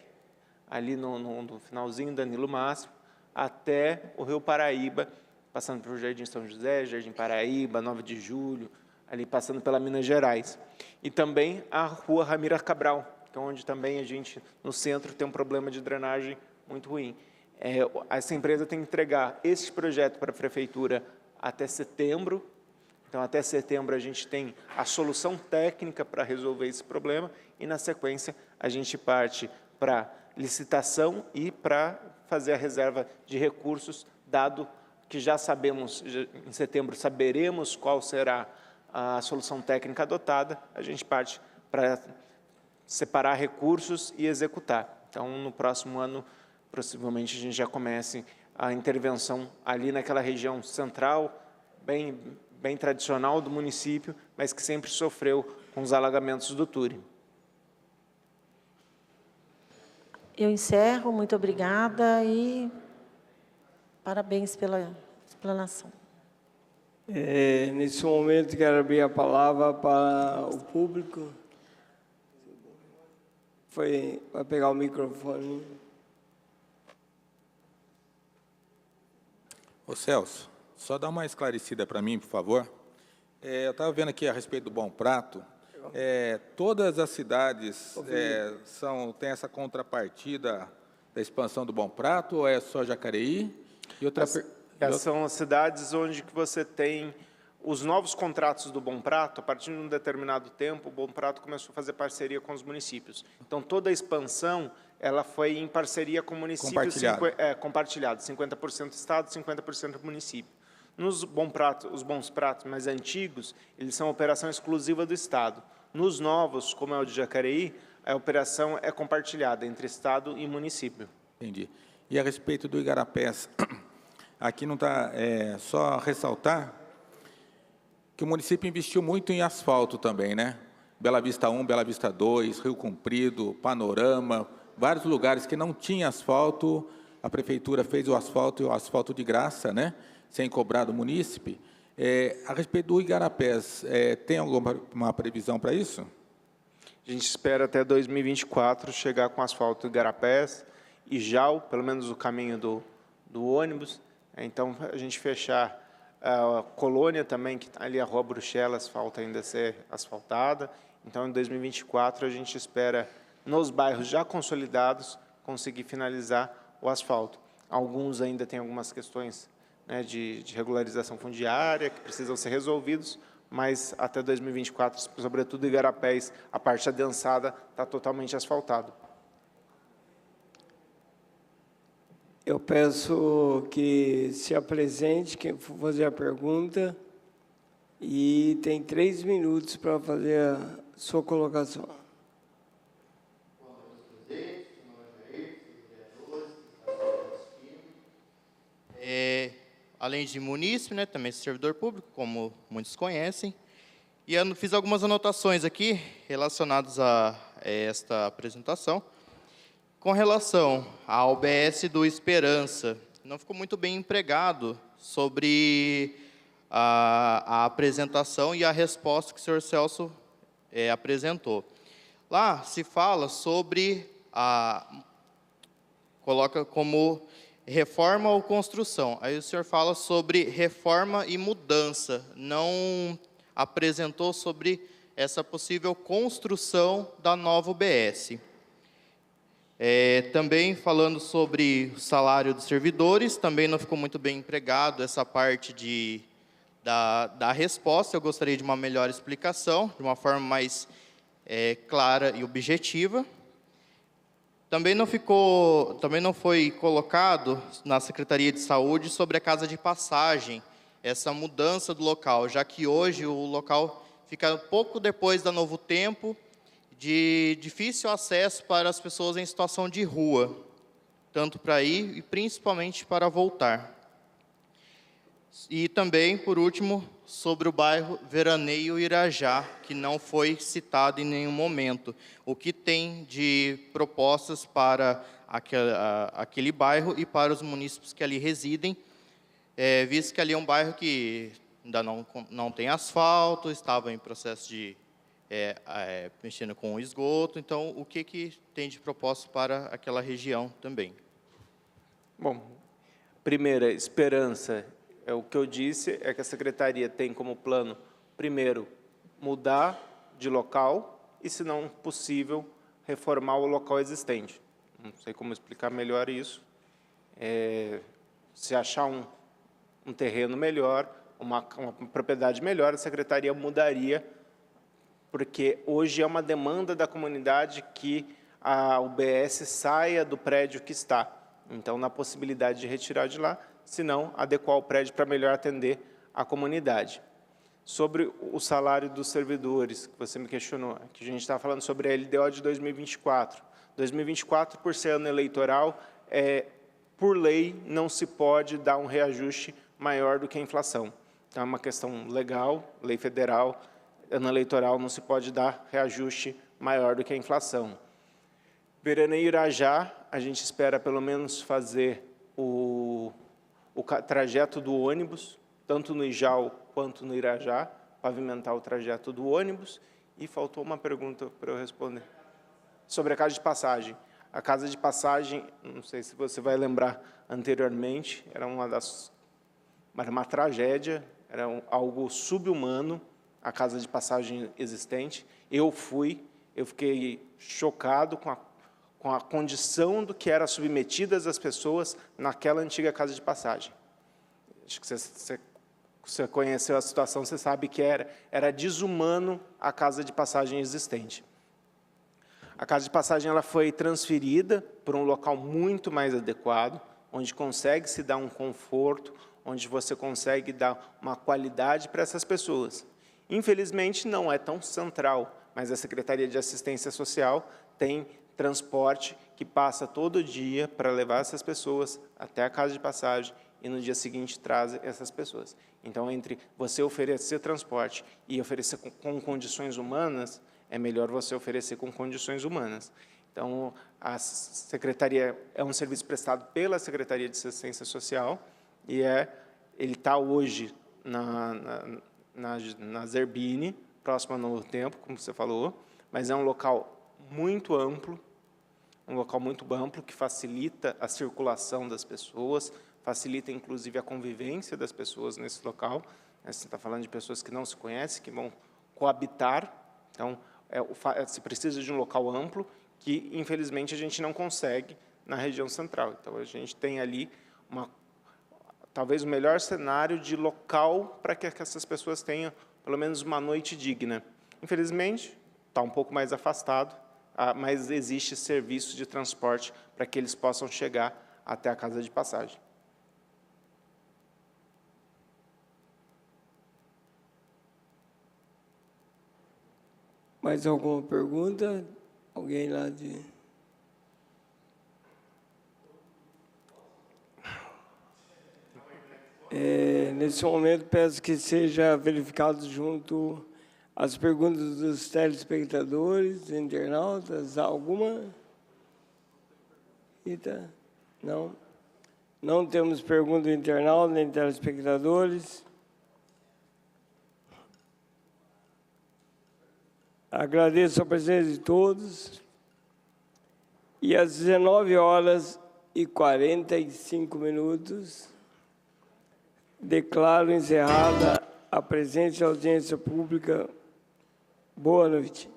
ali no finalzinho da Nilo Máximo, até o Rio Paraíba, passando pelo Jardim São José, Jardim Paraíba, 9 de Julho, ali passando pela Minas Gerais. E também a Rua Ramira Cabral, que é onde também a gente, no centro, tem um problema de drenagem muito ruim. Essa empresa tem que entregar esse projeto para a Prefeitura até setembro. Então, até setembro, a gente tem a solução técnica para resolver esse problema e, na sequência, a gente parte para licitação e para fazer a reserva de recursos, dado que já sabemos, em setembro, saberemos qual será a solução técnica adotada, a gente parte para separar recursos e executar. Então, no próximo ano, possivelmente, a gente já comece a intervenção ali naquela região central, bem tradicional do município, mas que sempre sofreu com os alagamentos do Turi. Eu encerro, muito obrigada e parabéns pela explanação. Nesse momento, quero abrir a palavra para o público. vai pegar o microfone. Ô Celso, só dá uma esclarecida para mim, por favor. Eu estava vendo aqui a respeito do Bom Prato. Todas as cidades têm essa contrapartida da expansão do Bom Prato, ou é só Jacareí? E outra são as cidades onde que você tem os novos contratos do Bom Prato. A partir de um determinado tempo, o Bom Prato começou a fazer parceria com os municípios. Então, toda a expansão ela foi em parceria com o município. Compartilhado. 50% Estado, 50% município. Nos os bons pratos mais antigos, eles são operação exclusiva do Estado. Nos novos, como é o de Jacareí, a operação é compartilhada entre Estado e município. Entendi. E a respeito do Igarapés, aqui não está, só ressaltar que o município investiu muito em asfalto também, né? Bela Vista 1, Bela Vista 2, Rio Comprido, Panorama, vários lugares que não tinha asfalto, a prefeitura fez o asfalto de graça, né? Sem cobrar do munícipe. A respeito do Igarapés, tem alguma previsão para isso? A gente espera até 2024 chegar com asfalto Igarapés e Jau, pelo menos o caminho do ônibus. Então, a gente fechar a Colônia também, que ali a Rua Bruxelas falta ainda ser asfaltada. Então, em 2024, a gente espera, nos bairros já consolidados, conseguir finalizar o asfalto. Alguns ainda têm algumas questões, né, de regularização fundiária que precisam ser resolvidos, mas até 2024, sobretudo Igarapés, a parte adensada está totalmente asfaltado. Eu peço que se apresente quem for fazer a pergunta e tem 3 minutos para fazer a sua colocação. Além de munícipe, né, também servidor público, como muitos conhecem. E eu fiz algumas anotações aqui relacionadas a esta apresentação. Com relação ao UBS do Esperança, não ficou muito bem empregado sobre a apresentação e a resposta que o senhor Celso apresentou. Lá se fala sobre coloca como reforma ou construção. Aí o senhor fala sobre reforma e mudança. Não apresentou sobre essa possível construção da nova UBS. Também falando sobre o salário dos servidores, também não ficou muito bem empregado essa parte da resposta. Eu gostaria de uma melhor explicação, de uma forma mais clara e objetiva. Também não foi colocado na Secretaria de Saúde sobre a casa de passagem, essa mudança do local, já que hoje o local fica pouco depois da Novo Tempo, de difícil acesso para as pessoas em situação de rua, tanto para ir e principalmente para voltar. E também, por último, sobre o bairro Veraneio Irajá, que não foi citado em nenhum momento. O que tem de propostas para aquele bairro e para os munícipes que ali residem, visto que ali é um bairro que ainda não tem asfalto, estava em processo de mexendo com o esgoto. Então, o que tem de proposta para aquela região também? Bom, primeira, esperança. O que eu disse é que a Secretaria tem como plano, primeiro, mudar de local e, se não possível, reformar o local existente. Não sei como explicar melhor isso. Se achar um terreno melhor, uma propriedade melhor, a Secretaria mudaria, porque hoje é uma demanda da comunidade que a UBS saia do prédio que está. Então, na possibilidade de retirar de lá, se não, adequar o prédio para melhor atender a comunidade. Sobre o salário dos servidores, que você me questionou, que a gente está falando sobre a LDO de 2024. 2024, por ser ano eleitoral, por lei, não se pode dar um reajuste maior do que a inflação. Então, é uma questão legal, lei federal, ano eleitoral não se pode dar reajuste maior do que a inflação. Veraneio Irajá, a gente espera pelo menos fazer o trajeto do ônibus, tanto no Ijau quanto no Irajá, pavimentar o trajeto do ônibus. E faltou uma pergunta para eu responder. Sobre a casa de passagem. A casa de passagem, não sei se você vai lembrar anteriormente, era uma tragédia, era algo subhumano, a casa de passagem existente. Eu fiquei chocado com a condição do que eram submetidas as pessoas naquela antiga casa de passagem. Acho que você conheceu a situação, você sabe que era desumano a casa de passagem existente. A casa de passagem ela foi transferida para um local muito mais adequado, onde consegue se dar um conforto, onde você consegue dar uma qualidade para essas pessoas. Infelizmente, não é tão central, mas a Secretaria de Assistência Social tem transporte que passa todo dia para levar essas pessoas até a casa de passagem e no dia seguinte traz essas pessoas. Então, entre você oferecer transporte e oferecer com condições humanas, é melhor você oferecer com condições humanas. Então, a Secretaria é um serviço prestado pela Secretaria de Assistência Social e ele está hoje na Zerbini, próximo ao Novo Tempo, como você falou, mas é um local muito amplo, que facilita a circulação das pessoas, facilita, inclusive, a convivência das pessoas nesse local. Você está falando de pessoas que não se conhecem, que vão coabitar. Então, se precisa de um local amplo, que, infelizmente, a gente não consegue na região central. Então, a gente tem ali, talvez, o melhor cenário de local para que essas pessoas tenham, pelo menos, uma noite digna. Infelizmente, está um pouco mais afastado, mas existe serviço de transporte para que eles possam chegar até a casa de passagem. Mais alguma pergunta? Alguém lá de... Nesse momento, peço que seja verificado junto às perguntas dos telespectadores, internautas. Alguma? Rita? Não? Não temos pergunta do internauta nem telespectadores. Agradeço a presença de todos. E às 19h45, declaro encerrada a presente audiência pública. Boa noite.